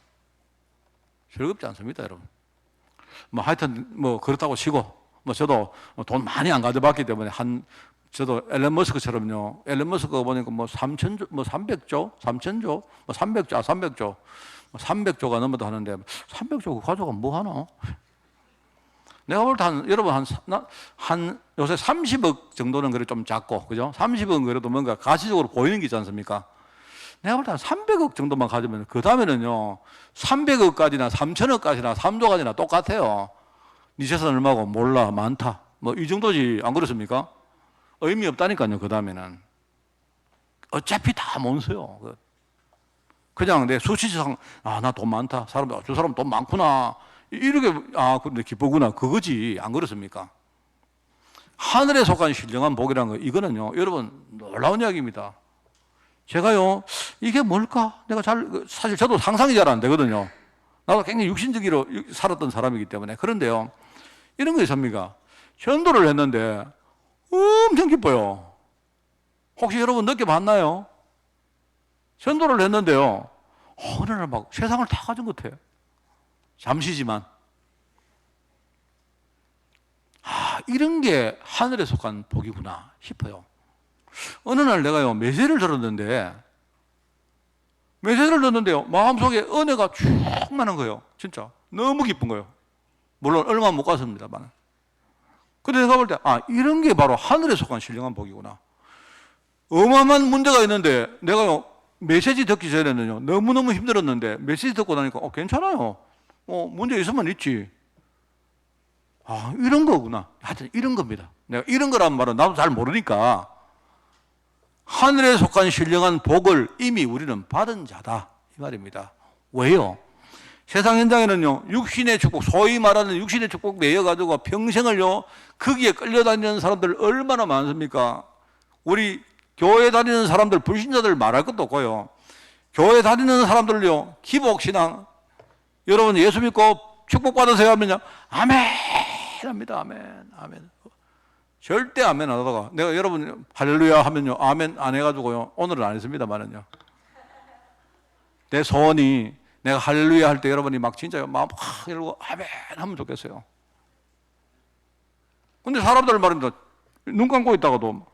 즐겁지 않습니다, 여러분. 뭐 하여튼 뭐 그렇다고 치고, 뭐 저도 돈 많이 안 가져봤기 때문에 저도 앨런 머스크처럼요. 앨런 머스크가 보니까 뭐 3천조, 뭐 300조, 3천조, 뭐 300조, 300조, 300조가 넘어도 하는데 300조 가져가 뭐 하나? 내가 볼 때 여러분 요새 30억 정도는 그래 좀 작고, 그죠? 30억은 그래도 뭔가 가시적으로 보이는 게 있지 않습니까? 내가 볼 때 한 300억 정도만 가지면, 그 다음에는요, 300억까지나 3천억까지나 3조까지나 똑같아요. 네 재산 얼마고? 몰라, 많다. 뭐 이 정도지, 안 그렇습니까? 의미 없다니까요, 그 다음에는. 어차피 다 못 써요. 그냥 내 수치상, 나 돈 많다. 저 사람 돈 많구나. 이렇게, 근데 기쁘구나. 그거지. 안 그렇습니까? 하늘에 속한 신령한 복이라는 거, 이거는요, 여러분, 놀라운 이야기입니다. 제가요, 이게 뭘까? 사실 저도 상상이 잘 안 되거든요. 나도 굉장히 육신적으로 살았던 사람이기 때문에. 그런데요, 이런 거 있습니까? 전도를 했는데 엄청 기뻐요. 혹시 여러분 느껴봤나요? 전도를 했는데요, 어느 날 막 세상을 다 가진 것 같아요. 잠시지만. 이런 게 하늘에 속한 복이구나 싶어요. 어느 날 내가요, 메시지를 들었는데요, 마음속에 은혜가 충만한 거예요. 진짜. 너무 기쁜 거예요. 물론 얼마 못 갔습니다만. 근데 내가 볼 때, 이런 게 바로 하늘에 속한 신령한 복이구나. 어마어마한 문제가 있는데, 내가요, 메시지 듣기 전에는요, 너무너무 힘들었는데, 메시지 듣고 나니까, 괜찮아요. 문제 있으면 있지. 이런 거구나. 하여튼 이런 겁니다. 내가 이런 거란 말은 나도 잘 모르니까, 하늘에 속한 신령한 복을 이미 우리는 받은 자다, 이 말입니다. 왜요? 세상 현장에는요, 육신의 축복, 소위 말하는 육신의 축복 매여가지고 평생을요, 거기에 끌려다니는 사람들 얼마나 많습니까? 우리 교회 다니는 사람들, 불신자들 말할 것도 없고요. 교회 다니는 사람들요, 기복신앙, 여러분 예수 믿고 축복받으세요 하면요, 아멘 합니다. 아멘, 아멘. 절대 아멘 안 하다가, 내가 여러분 할렐루야 하면요, 아멘 안 해가지고요, 오늘은 안 했습니다만은요, 내 소원이 내가 할렐루야 할 때 여러분이 막 진짜 마음 확 열고 아멘 하면 좋겠어요. 근데 사람들 말입니다. 눈 감고 있다가도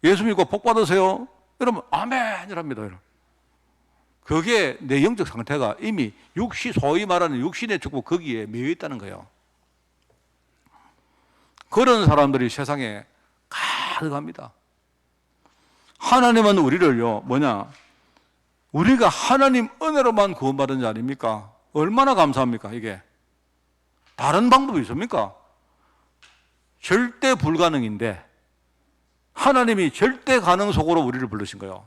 예수 믿고 복 받으세요, 여러분 아멘이랍니다. 여러분. 그게 내 영적 상태가 이미 소위 말하는 육신의 축복 거기에 매여 있다는 거예요. 그런 사람들이 세상에 가득합니다. 하나님은 우리를요, 우리가 하나님 은혜로만 구원받은 자 아닙니까? 얼마나 감사합니까, 이게? 다른 방법이 있습니까? 절대 불가능인데, 하나님이 절대 가능 속으로 우리를 부르신 거예요.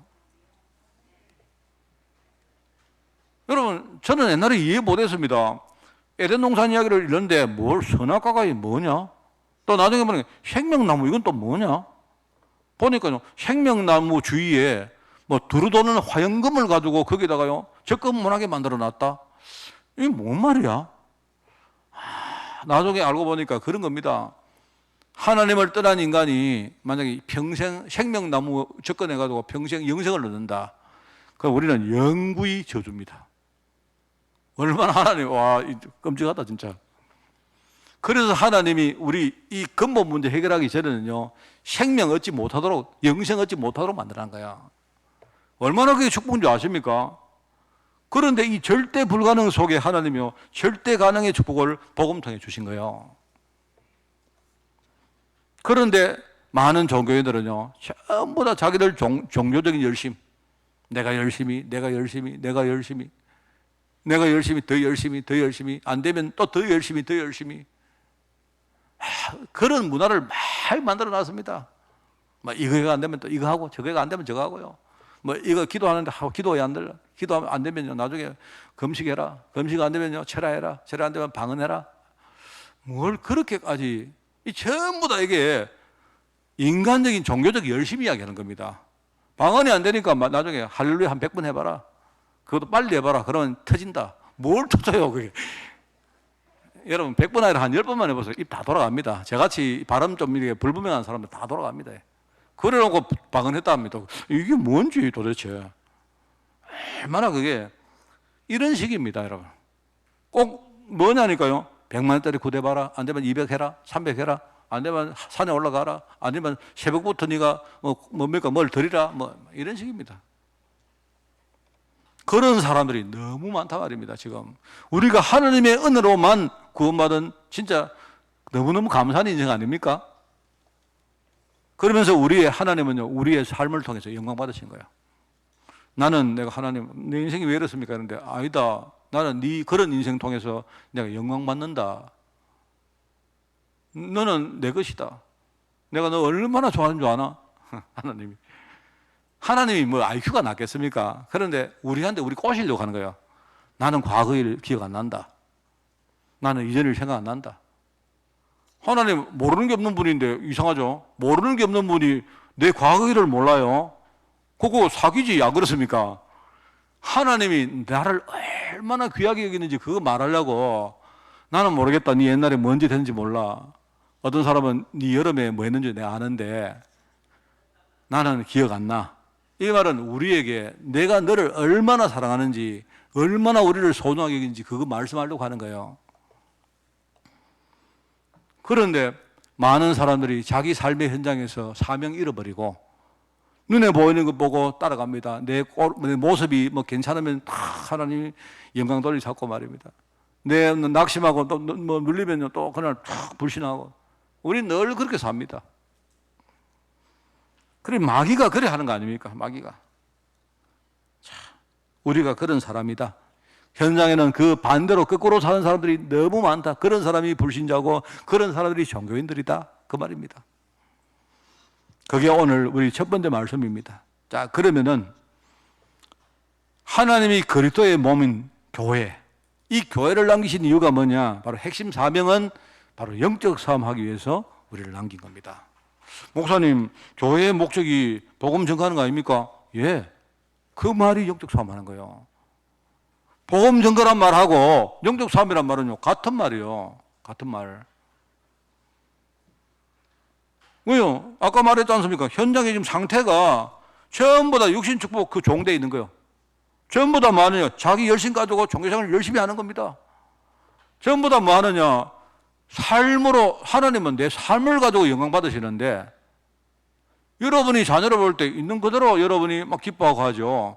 여러분, 저는 옛날에 이해 못했습니다. 에덴 동산 이야기를 읽는데 뭘 선악과가 뭐냐? 또 나중에 보니까 생명나무 이건 또 뭐냐? 보니까요, 생명나무 주위에 뭐 두루도는 화영금을 가지고 거기다가요 접근문하게 만들어 놨다. 이게 뭔 말이야? 나중에 알고 보니까 그런 겁니다. 하나님을 떠난 인간이 만약에 평생 생명나무 접근해 가지고 평생 영생을 얻는다. 그럼 우리는 영구히 저주입니다. 얼마나 하나님, 와, 끔찍하다, 진짜. 그래서 하나님이 우리 이 근본 문제 해결하기 전에는요, 생명 얻지 못하도록, 영생 얻지 못하도록 만들어낸 거야. 얼마나 그게 축복인 줄 아십니까? 그런데 이 절대 불가능 속에 하나님이요, 절대 가능의 축복을 복음 통해 주신 거예요. 그런데 많은 종교인들은요, 전부 다 자기들 종교적인 열심, 내가 열심히, 더 열심히, 안 되면 또 더 열심히, 그런 문화를 많이 만들어 놨습니다. 뭐 이거가 안 되면 또 이거 하고, 저거가 안 되면 저거 하고요. 뭐 이거 기도하는데 하고 기도해 안 들려. 기도하면 안 되면요, 나중에 금식해라. 금식 안 되면요, 철야해라. 철야 안 되면 방언해라. 뭘 그렇게까지, 이 전부 다 이게 인간적인 종교적 열심히 이야기하는 겁니다. 방언이 안 되니까 나중에 할렐루야 한 100번 해봐라. 그것도 빨리 해봐라. 그러면 터진다. 뭘 터져요, 그게. 여러분, 100번 아니라 한 10번만 해보세요. 입 다 돌아갑니다. 저같이 발음 좀 이렇게 불분명한 사람들 다 돌아갑니다. 그래 놓고 방언했다 합니다. 이게 뭔지 도대체. 얼마나 그게 이런 식입니다, 여러분. 꼭 뭐냐니까요. 100만 원짜리 구대봐라. 안 되면 200 해라. 300 해라. 안 되면 산에 올라가라. 안 되면 새벽부터 네가 뭘 드리라. 뭐 이런 식입니다. 그런 사람들이 너무 많다 말입니다, 지금. 우리가 하나님의 은혜로만 구원받은 진짜 너무너무 감사한 인생 아닙니까? 그러면서 하나님은요, 우리의 삶을 통해서 영광 받으신 거예요. 나는 내가 하나님, 내 인생이 왜 이렇습니까? 그런데 아니다. 나는 네 그런 인생 통해서 내가 영광 받는다. 너는 내 것이다. 내가 너 얼마나 좋아하는 줄 아나? 하나님이 뭐 IQ가 낮겠습니까? 그런데 우리한테 우리 꼬시려고 하는 거예요. 나는 과거 일 기억 안 난다. 나는 이전 일 생각 안 난다. 하나님 모르는 게 없는 분인데 이상하죠? 모르는 게 없는 분이 내 과거 일을 몰라요. 그거 사기지, 야, 그렇습니까? 하나님이 나를 얼마나 귀하게 여기는지 그거 말하려고 나는 모르겠다. 네 옛날에 뭔지 됐는지 몰라. 어떤 사람은 네 여름에 뭐 했는지 내가 아는데 나는 기억 안 나. 이 말은 우리에게 내가 너를 얼마나 사랑하는지, 얼마나 우리를 소중하게 여기는지 그거 말씀하려고 하는 거예요. 그런데 많은 사람들이 자기 삶의 현장에서 사명 잃어버리고 눈에 보이는 거 보고 따라갑니다. 내 모습이 뭐 괜찮으면 다 하나님이 영광 돌리자고 말입니다. 내 낙심하고 또 뭐 눌리면 또 그날 탁 불신하고. 우리 늘 그렇게 삽니다. 그래, 마귀가 그래 하는 거 아닙니까? 마귀가. 자, 우리가 그런 사람이다. 현장에는 그 반대로 거꾸로 사는 사람들이 너무 많다. 그런 사람이 불신자고 그런 사람들이 종교인들이다. 그 말입니다. 그게 오늘 우리 첫 번째 말씀입니다. 자, 그러면은 하나님이 그리스도의 몸인 교회, 이 교회를 남기신 이유가 뭐냐? 바로 핵심 사명은 바로 영적 싸움하기 위해서 우리를 남긴 겁니다. 목사님, 교회의 목적이 복음 전가하는 거 아닙니까? 예, 그 말이 영적 싸움하는 거예요. 복음 전가란 말하고 영적 싸움이란 말은요, 같은 말이에요. 같은 말. 왜요? 아까 말했지 않습니까? 현장의 지금 상태가 전부 다 육신 축복 그 종대에 있는 거예요. 전부 다 뭐 하느냐? 자기 열심 가지고 종교생활을 열심히 하는 겁니다. 전부 다 뭐 하느냐? 삶으로, 하나님은 내 삶을 가지고 영광 받으시는데 여러분이 자녀를 볼 때 있는 그대로 여러분이 막 기뻐하고 하죠.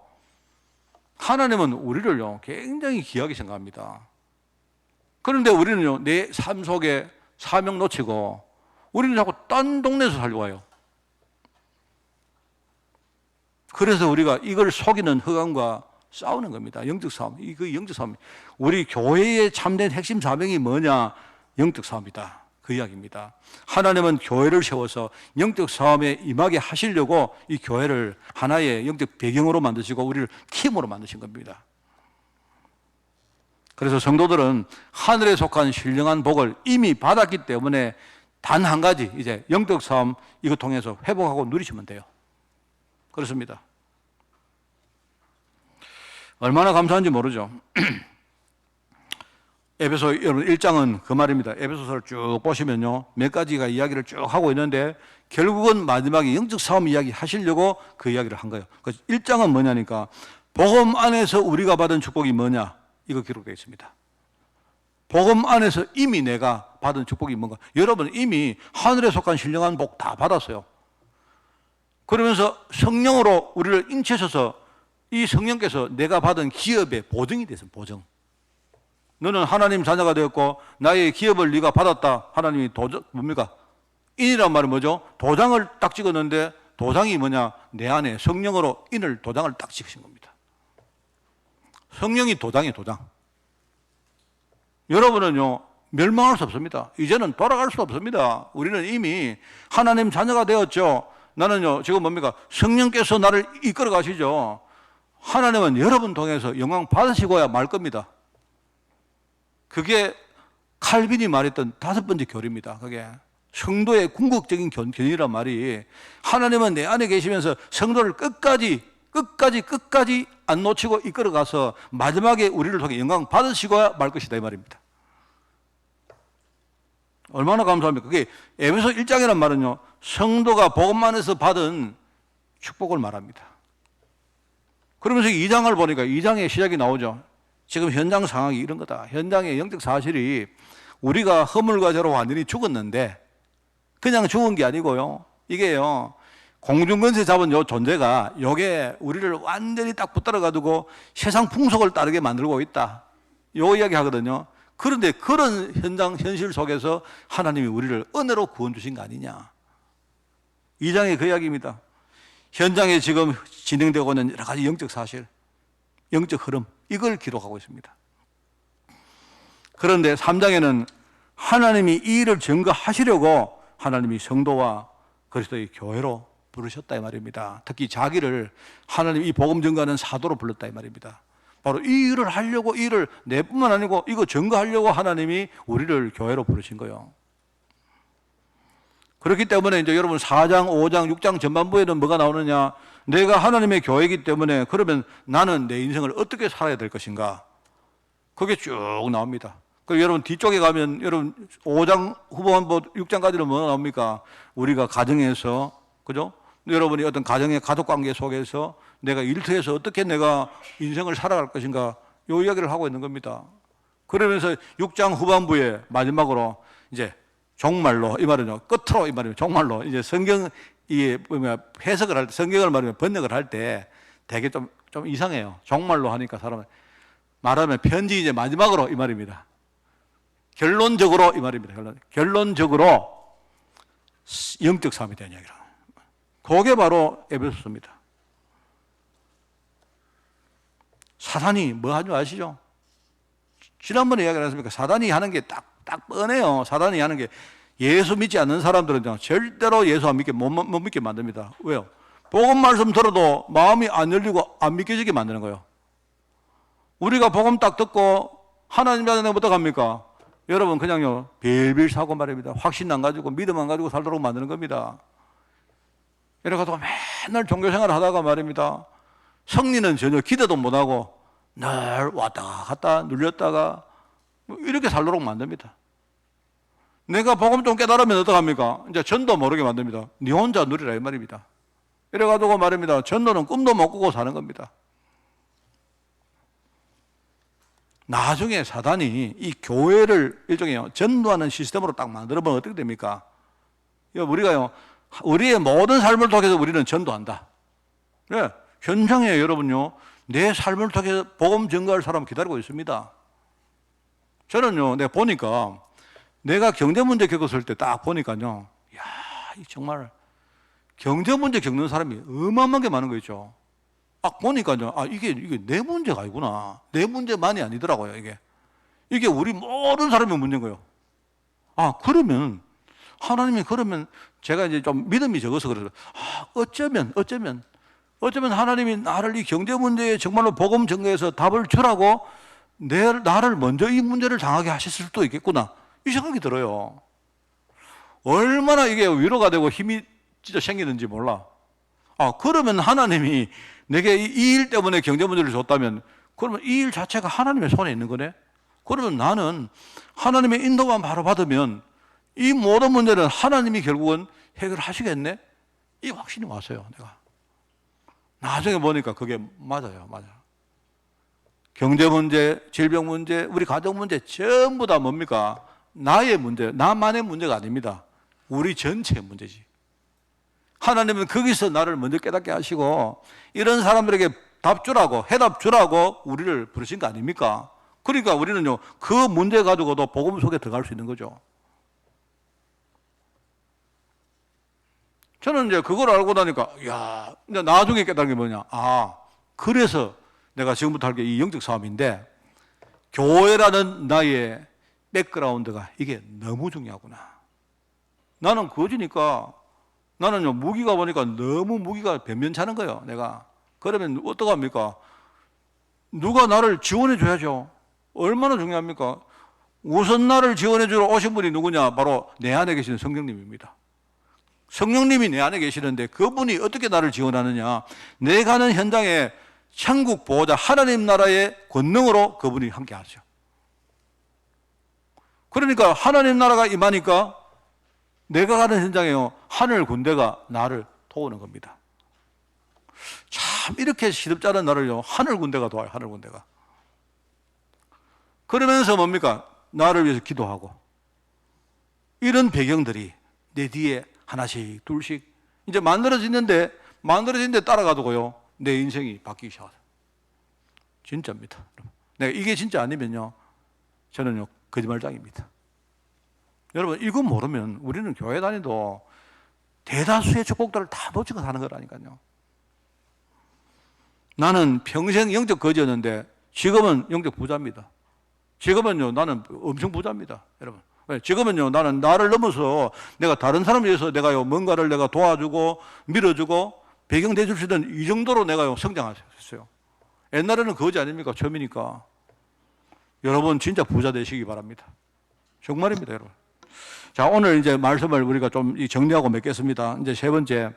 하나님은 우리를요, 굉장히 귀하게 생각합니다. 그런데 우리는요, 내 삶 속에 사명 놓치고 우리는 자꾸 딴 동네에서 살려고 와요. 그래서 우리가 이걸 속이는 흑암과 싸우는 겁니다. 영적 싸움. 그 영적 싸움. 우리 교회의 참된 핵심 사명이 뭐냐? 영적 싸움이다. 그 이야기입니다. 하나님은 교회를 세워서 영적 싸움에 임하게 하시려고 이 교회를 하나의 영적 배경으로 만드시고 우리를 팀으로 만드신 겁니다. 그래서 성도들은 하늘에 속한 신령한 복을 이미 받았기 때문에 단 한 가지, 이제 영적 싸움 이거 통해서 회복하고 누리시면 돼요. 그렇습니다. 얼마나 감사한지 모르죠. 에베소 여러분 1장은 그 말입니다. 에베소서를 쭉 보시면요, 몇 가지가 이야기를 쭉 하고 있는데 결국은 마지막에 영적 싸움 이야기 하시려고 그 이야기를 한 거예요. 그래서 1장은 뭐냐니까 복음 안에서 우리가 받은 축복이 뭐냐, 이거 기록되어 있습니다. 복음 안에서 이미 내가 받은 축복이 뭔가. 여러분 이미 하늘에 속한 신령한 복 다 받았어요. 그러면서 성령으로 우리를 인치셔서 이 성령께서 내가 받은 기업의 보증이 됐어요. 보증. 너는 하나님 자녀가 되었고 나의 기업을 네가 받았다. 하나님이 뭡니까? 인이란 말은 뭐죠? 도장을 딱 찍었는데 도장이 뭐냐? 내 안에 성령으로 인을 도장을 딱 찍으신 겁니다. 성령이 도장이에요. 도장. 여러분은요 멸망할 수 없습니다. 이제는 돌아갈 수 없습니다. 우리는 이미 하나님 자녀가 되었죠. 나는요 지금 뭡니까? 성령께서 나를 이끌어 가시죠. 하나님은 여러분 통해서 영광 받으시고야 말 겁니다. 그게 칼빈이 말했던 5번째 교리입니다. 그게 성도의 궁극적인 견이란 말이, 하나님은 내 안에 계시면서 성도를 끝까지 안 놓치고 이끌어 가서 마지막에 우리를 통해 영광 받으시고야 말 것이다 이 말입니다. 얼마나 감사합니까? 그게 에베소 1장이란 말은요 성도가 복음 안에서 받은 축복을 말합니다. 그러면서 2장을 보니까 2장의 시작이 나오죠. 지금 현장 상황이 이런 거다. 현장의 영적 사실이 우리가 허물과 죄로 완전히 죽었는데 그냥 죽은 게 아니고요. 이게요 공중권세 잡은 요 존재가 요게 우리를 완전히 딱 붙들어 가지고 세상 풍속을 따르게 만들고 있다. 요 이야기 하거든요. 그런데 그런 현실 속에서 하나님이 우리를 은혜로 구원 주신 거 아니냐. 2장의 그 이야기입니다. 현장에 지금 진행되고 있는 여러 가지 영적 사실, 영적 흐름, 이걸 기록하고 있습니다. 그런데 3장에는 하나님이 이 일을 증거하시려고 하나님이 성도와 그리스도의 교회로 부르셨다 이 말입니다. 특히 자기를 하나님 이 복음 증거하는 사도로 불렀다 이 말입니다. 바로 이 일을 하려고, 이 일을 내뿐만 아니고 이거 증거하려고 하나님이 우리를 교회로 부르신 거예요. 그렇기 때문에 이제 여러분 4장, 5장, 6장 전반부에는 뭐가 나오느냐? 내가 하나님의 교회이기 때문에 그러면 나는 내 인생을 어떻게 살아야 될 것인가? 그게 쭉 나옵니다. 그 여러분 뒤쪽에 가면 여러분 5장 후반부 6장까지는 뭐가 나옵니까? 우리가 가정에서, 그죠? 여러분이 어떤 가정의 가족 관계 속에서 내가 일터에서 어떻게 내가 인생을 살아갈 것인가? 요 이야기를 하고 있는 겁니다. 그러면서 6장 후반부에 마지막으로 이제 종말로, 이 말은요 끝으로, 이 말이면 종말로 이제 성경 이 해석을 할 때, 성경을 말하면 번역을 할 때 되게 좀 이상해요. 종말로 하니까 사람은 말하면 편지 이제 마지막으로 이 말입니다. 결론적으로 이 말입니다. 결론적으로 영적 싸움이 되는 이야기라. 그게 바로 에베소서입니다. 사단이 뭐 하는 줄 아시죠? 지난번에 이야기를 했습니까? 사단이 하는 게 딱 뻔해요. 사단이 하는 게 예수 믿지 않는 사람들은 절대로 예수 못 믿게 만듭니다. 왜요? 복음 말씀 들어도 마음이 안 열리고 안 믿겨지게 만드는 거예요. 우리가 복음 딱 듣고 하나님 자녀 내가 어떡합니까? 여러분 그냥요 빌빌 사고 말입니다. 확신 안 가지고 믿음 안 가지고 살도록 만드는 겁니다. 이래가지고 맨날 종교생활을 하다가 말입니다. 성리는 전혀 기대도 못하고 늘 왔다 갔다 눌렸다가 이렇게 살도록 만듭니다. 내가 복음 좀 깨달으면 어떡합니까? 이제 전도 모르게 만듭니다. 네 혼자 누리라 이 말입니다. 이래가지고 말입니다. 전도는 꿈도 못 꾸고 사는 겁니다. 나중에 사단이 이 교회를 일종의 전도하는 시스템으로 딱 만들어보면 어떻게 됩니까? 우리가요, 우리의 모든 삶을 통해서 우리는 전도한다. 네, 현장에 여러분요, 내 삶을 통해서 복음 증거할 사람 기다리고 있습니다. 저는요, 내가 보니까 내가 경제 문제 겪었을 때 딱 보니까요, 정말 경제 문제 겪는 사람이 어마어마하게 많은 거 있죠. 보니까요, 이게 내 문제가 아니구나. 내 문제만이 아니더라고요, 이게. 이게 우리 모든 사람의 문제인 거예요. 그러면, 하나님이 그러면 제가 이제 좀 믿음이 적어서 그래서, 어쩌면 하나님이 나를 이 경제 문제에 정말로 복음 전개해서 답을 주라고 나를 먼저 이 문제를 당하게 하셨을 수도 있겠구나. 이 생각이 들어요. 얼마나 이게 위로가 되고 힘이 진짜 생기는지 몰라. 그러면 하나님이 내게 이 일 때문에 경제 문제를 줬다면, 그러면 이 일 자체가 하나님의 손에 있는 거네? 그러면 나는 하나님의 인도만 바로 받으면 이 모든 문제는 하나님이 결국은 해결하시겠네? 이 확신이 왔어요, 내가. 나중에 보니까 그게 맞아요. 경제 문제, 질병 문제, 우리 가정 문제 전부 다 뭡니까? 나의 문제, 나만의 문제가 아닙니다. 우리 전체의 문제지. 하나님은 거기서 나를 먼저 깨닫게 하시고 이런 사람들에게 답 주라고, 해답 주라고 우리를 부르신 거 아닙니까? 그러니까 우리는요, 그 문제 가지고도 복음 속에 들어갈 수 있는 거죠. 저는 이제 그걸 알고 나니까, 이제 나중에 깨달은 게 뭐냐. 그래서 내가 지금부터 할 게 이 영적 싸움인데, 교회라는 나의 백그라운드가 이게 너무 중요하구나. 나는 거지니까, 나는요, 무기가 보니까 너무 무기가 변변찮은 거예요, 내가. 그러면 어떡합니까? 누가 나를 지원해 줘야죠. 얼마나 중요합니까? 우선 나를 지원해 주러 오신 분이 누구냐? 바로 내 안에 계시는 성령님입니다. 성령님이 내 안에 계시는데 그분이 어떻게 나를 지원하느냐? 내가 가는 현장에 천국 보호자 하나님 나라의 권능으로 그분이 함께 하죠. 그러니까 하나님 나라가 임하니까 내가 가는 현장에요, 하늘 군대가 나를 도우는 겁니다. 참 이렇게 시덥잖은 나를요, 하늘 군대가 도와요. 하늘 군대가. 그러면서 뭡니까? 나를 위해서 기도하고, 이런 배경들이 내 뒤에 하나씩 둘씩 이제 만들어지는데 따라가도요, 내 인생이 바뀌기 시작하죠. 진짜입니다. 내가 이게 진짜 아니면요, 저는요 거짓말장입니다. 여러분, 이거 모르면 우리는 교회 다니도 대다수의 축복들을 다 놓치고 사는 거라니까요. 나는 평생 영적 거지였는데 지금은 영적 부자입니다. 지금은요, 나는 엄청 부자입니다, 여러분. 지금은요, 나는 나를 넘어서 내가 다른 사람을 위해서 내가요, 뭔가를 내가 도와주고 밀어주고 배경 대줄 수 있는 이 정도로 내가요, 성장했어요. 옛날에는 거지 아닙니까? 처음이니까. 여러분, 진짜 부자 되시기 바랍니다. 정말입니다, 여러분. 자, 오늘 이제 말씀을 우리가 좀 정리하고 맺겠습니다. 이제 세 번째,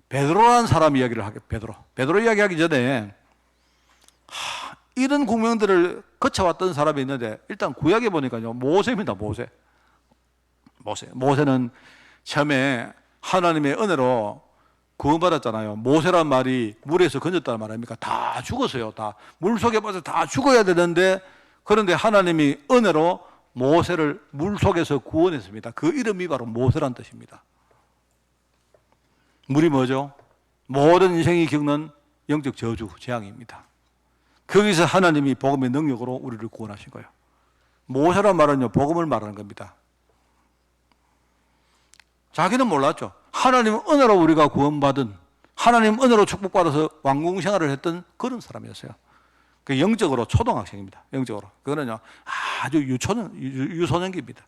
베드로라는 사람 이야기를 하겠습니다. 베드로 이야기하기 전에, 이런 국면들을 거쳐왔던 사람이 있는데, 일단 구약에 보니까요, 모세입니다, 모세. 모세는 처음에 하나님의 은혜로 구원받았잖아요. 모세란 말이 물에서 건졌다는 말 아닙니까? 다 죽었어요. 다 물속에 빠져 다 죽어야 되는데, 그런데 하나님이 은혜로 모세를 물속에서 구원했습니다. 그 이름이 바로 모세란 뜻입니다. 물이 뭐죠? 모든 인생이 겪는 영적 저주, 재앙입니다. 거기서 하나님이 복음의 능력으로 우리를 구원하신 거예요. 모세란 말은요, 복음을 말하는 겁니다. 자기는 몰랐죠. 하나님 은혜로 우리가 구원받은, 하나님 은혜로 축복받아서 왕궁 생활을 했던 그런 사람이었어요. 그 영적으로 초등학생입니다. 영적으로. 그거는요, 아주 유소년기입니다.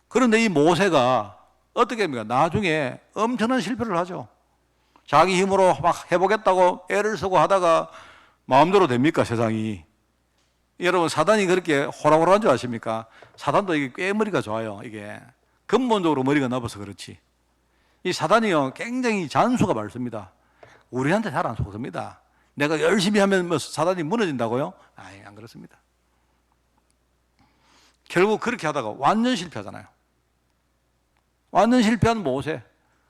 그런데 이 모세가 어떻게 합니까? 나중에 엄청난 실패를 하죠. 자기 힘으로 막 해보겠다고 애를 쓰고 하다가 마음대로 됩니까, 세상이? 여러분, 사단이 그렇게 호락호락한 줄 아십니까? 사단도 이게 꽤 머리가 좋아요, 이게. 근본적으로 머리가 나빠서 그렇지. 이 사단이요, 굉장히 잔수가 많습니다. 우리한테 잘 안 속습니다. 내가 열심히 하면 뭐 사단이 무너진다고요? 안 그렇습니다. 결국 그렇게 하다가 완전 실패하잖아요. 완전 실패한 모세.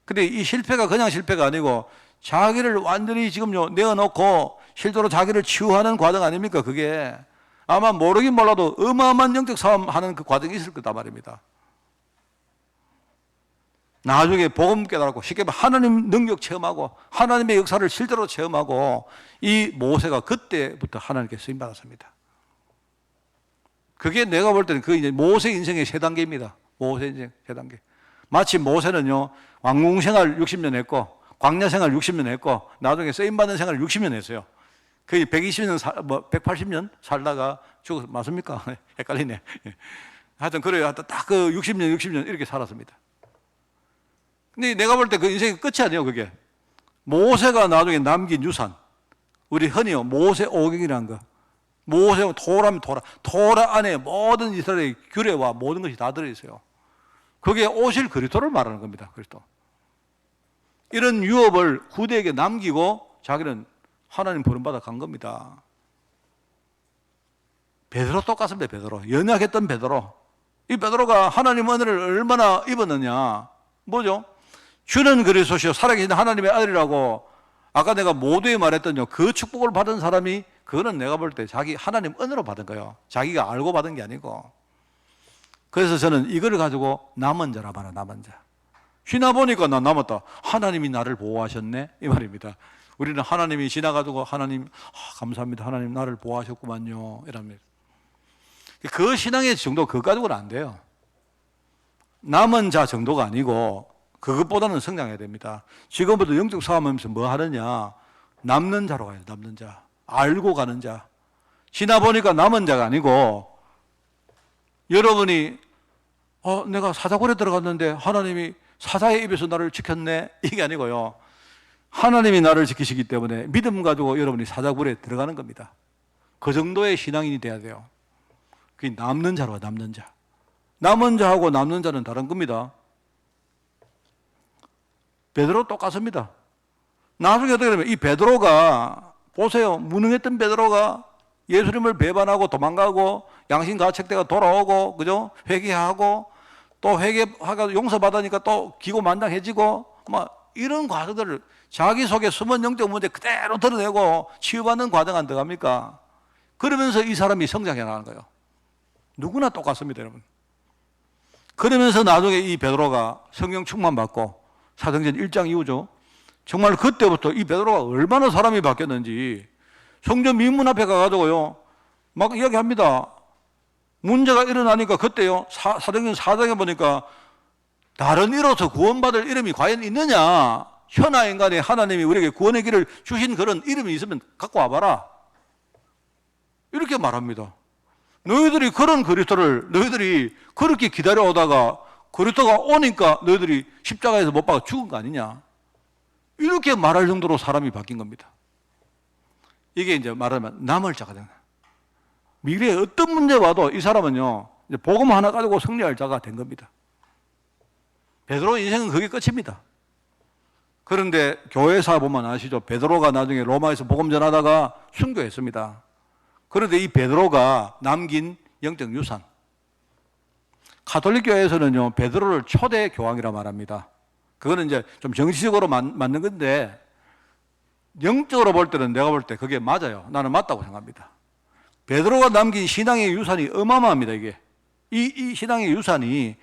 근데 이 실패가 그냥 실패가 아니고 자기를 완전히 지금요 내어놓고 실제로 자기를 치유하는 과정 아닙니까? 그게 아마 모르긴 몰라도 어마어마한 영적 싸움하는 그 과정이 있을 거다 말입니다. 나중에 복음 깨달고 쉽게 말하면 하나님 능력 체험하고 하나님의 역사를 실제로 체험하고 이 모세가 그때부터 하나님께 쓰임 받았습니다. 그게 내가 볼 때는 그 이제 모세 인생의 세 단계입니다. 모세 인생 세 단계. 마치 모세는요, 왕궁 생활 60년 했고, 광야 생활 60년 했고, 나중에 쓰임받은 생활 60년 했어요. 거의 120년, 180년 살다가 죽어서, 맞습니까? 헷갈리네. 하여튼, 그래요. 하여튼 딱 그 60년 이렇게 살았습니다. 근데 내가 볼 때 그 인생의 끝이 아니에요, 그게. 모세가 나중에 남긴 유산. 우리 흔히요, 모세 오경이라는 거. 모세, 토라면 토라. 토라 안에 모든 이스라엘의 규례와 모든 것이 다 들어있어요. 그게 오실 그리스도를 말하는 겁니다, 그리스도. 이런 유업을 후대에게 남기고 자기는 하나님 부름받아 간 겁니다. 베드로 똑같습니다, 베드로. 연약했던 베드로. 이 베드로가 하나님 은혜를 얼마나 입었느냐. 뭐죠? 주는 그리스도시요 살아계신 하나님의 아들이라고 아까 내가 모두에 말했던요. 그 축복을 받은 사람이 그거는 내가 볼 때 자기 하나님 은혜로 받은 거예요. 자기가 알고 받은 게 아니고. 그래서 저는 이걸 가지고 남은 자라 말아, 남은 자. 쉬나 보니까 나 남았다. 하나님이 나를 보호하셨네 이 말입니다. 우리는 하나님이 지나가지고 하나님 감사합니다. 하나님 나를 보호하셨구만요 이랍니다. 그 신앙의 정도 그거 가지고는 안 돼요. 남은 자 정도가 아니고 그것보다는 성장해야 됩니다. 지금부터 영적 싸움하면서 뭐 하느냐? 남는 자로 가야 돼요. 남는 자. 알고 가는 자. 지나 보니까 남은 자가 아니고 여러분이 내가 사자굴에 들어갔는데 하나님이 사자의 입에서 나를 지켰네 이게 아니고요. 하나님이 나를 지키시기 때문에 믿음 가지고 여러분이 사자굴에 들어가는 겁니다. 그 정도의 신앙인이 돼야 돼요. 그게 남는 자로 남는 자. 남은 자하고 남는 자는 다른 겁니다. 베드로 똑같습니다. 나중에 어떻게 되면 이 베드로가 보세요. 무능했던 베드로가 예수님을 배반하고 도망가고 양심 가책대가 돌아오고 그죠? 회개하고 또 회개하고 용서받으니까 또 기고만장해지고 막 이런 과정들을 자기 속에 숨은 영적 문제 그대로 드러내고 치유받는 과정 안 들어갑니까? 그러면서 이 사람이 성장해 나가는 거예요. 누구나 똑같습니다, 여러분. 그러면서 나중에 이 베드로가 성령 충만 받고 사도행전 1장 이후죠. 정말 그때부터 이 베드로가 얼마나 사람이 바뀌었는지 성전 미문 앞에 가가지고요 막 이야기합니다. 문제가 일어나니까 그때요 사도행전 4장에 보니까 다른 이로서 구원받을 이름이 과연 있느냐? 현아 인간의 하나님이 우리에게 구원의 길을 주신 그런 이름이 있으면 갖고 와봐라 이렇게 말합니다. 너희들이 그런 그리스도를 너희들이 그렇게 기다려오다가 그리스도가 오니까 너희들이 십자가에서 못 박아 죽은 거 아니냐? 이렇게 말할 정도로 사람이 바뀐 겁니다. 이게 이제 말하면 남을 자가 되는. 미래에 어떤 문제 와도 이 사람은요, 이제 복음 하나 가지고 승리할 자가 된 겁니다. 베드로 인생은 그게 끝입니다. 그런데 교회사 보면 아시죠? 베드로가 나중에 로마에서 복음 전하다가 순교했습니다. 그런데 이 베드로가 남긴 영적 유산. 가톨릭 교회에서는요, 베드로를 초대 교황이라 말합니다. 그거는 이제 좀 정치적으로 맞는 건데, 영적으로 볼 때는 내가 볼 때 그게 맞아요. 나는 맞다고 생각합니다. 베드로가 남긴 신앙의 유산이 어마어마합니다, 이게. 이 신앙의 유산이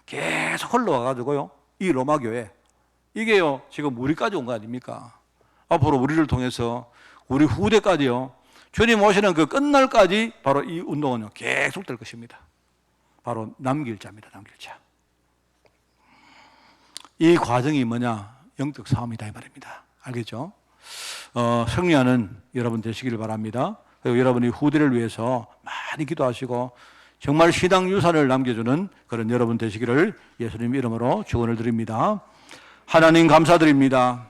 계속 흘러와가지고요, 이 로마 교회. 이게요, 지금 우리까지 온 거 아닙니까? 앞으로 우리를 통해서 우리 후대까지요, 주님 오시는 그 끝날까지 바로 이 운동은요, 계속 될 것입니다. 바로 남길 자입니다. 남길 자. 이 과정이 뭐냐? 영적 싸움이다 이 말입니다. 알겠죠? 승리하는 여러분 되시기를 바랍니다. 그리고 여러분이 후대를 위해서 많이 기도하시고 정말 신앙 유산을 남겨주는 그런 여러분 되시기를 예수님 이름으로 축원을 드립니다. 하나님 감사드립니다.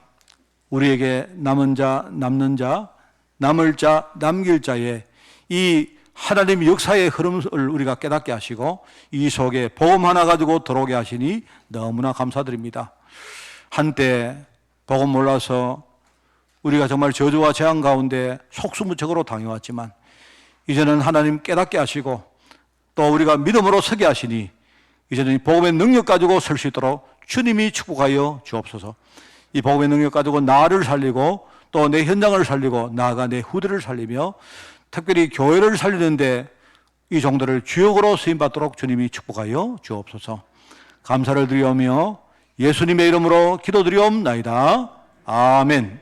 우리에게 남은 자, 남는 자, 남을 자, 남길 자의 이 하나님 역사의 흐름을 우리가 깨닫게 하시고 이 속에 복음 하나 가지고 들어오게 하시니 너무나 감사드립니다. 한때 복음 몰라서 우리가 정말 저주와 재앙 가운데 속수무책으로 당해왔지만 이제는 하나님 깨닫게 하시고 또 우리가 믿음으로 서게 하시니 이제는 이 복음의 능력 가지고 설 수 있도록 주님이 축복하여 주옵소서. 이 복음의 능력 가지고 나를 살리고 또 내 현장을 살리고 나아가 내 후대를 살리며 특별히 교회를 살리는데 이 정도를 주역으로 쓰임받도록 주님이 축복하여 주옵소서. 감사를 드리오며 예수님의 이름으로 기도드리옵나이다. 아멘.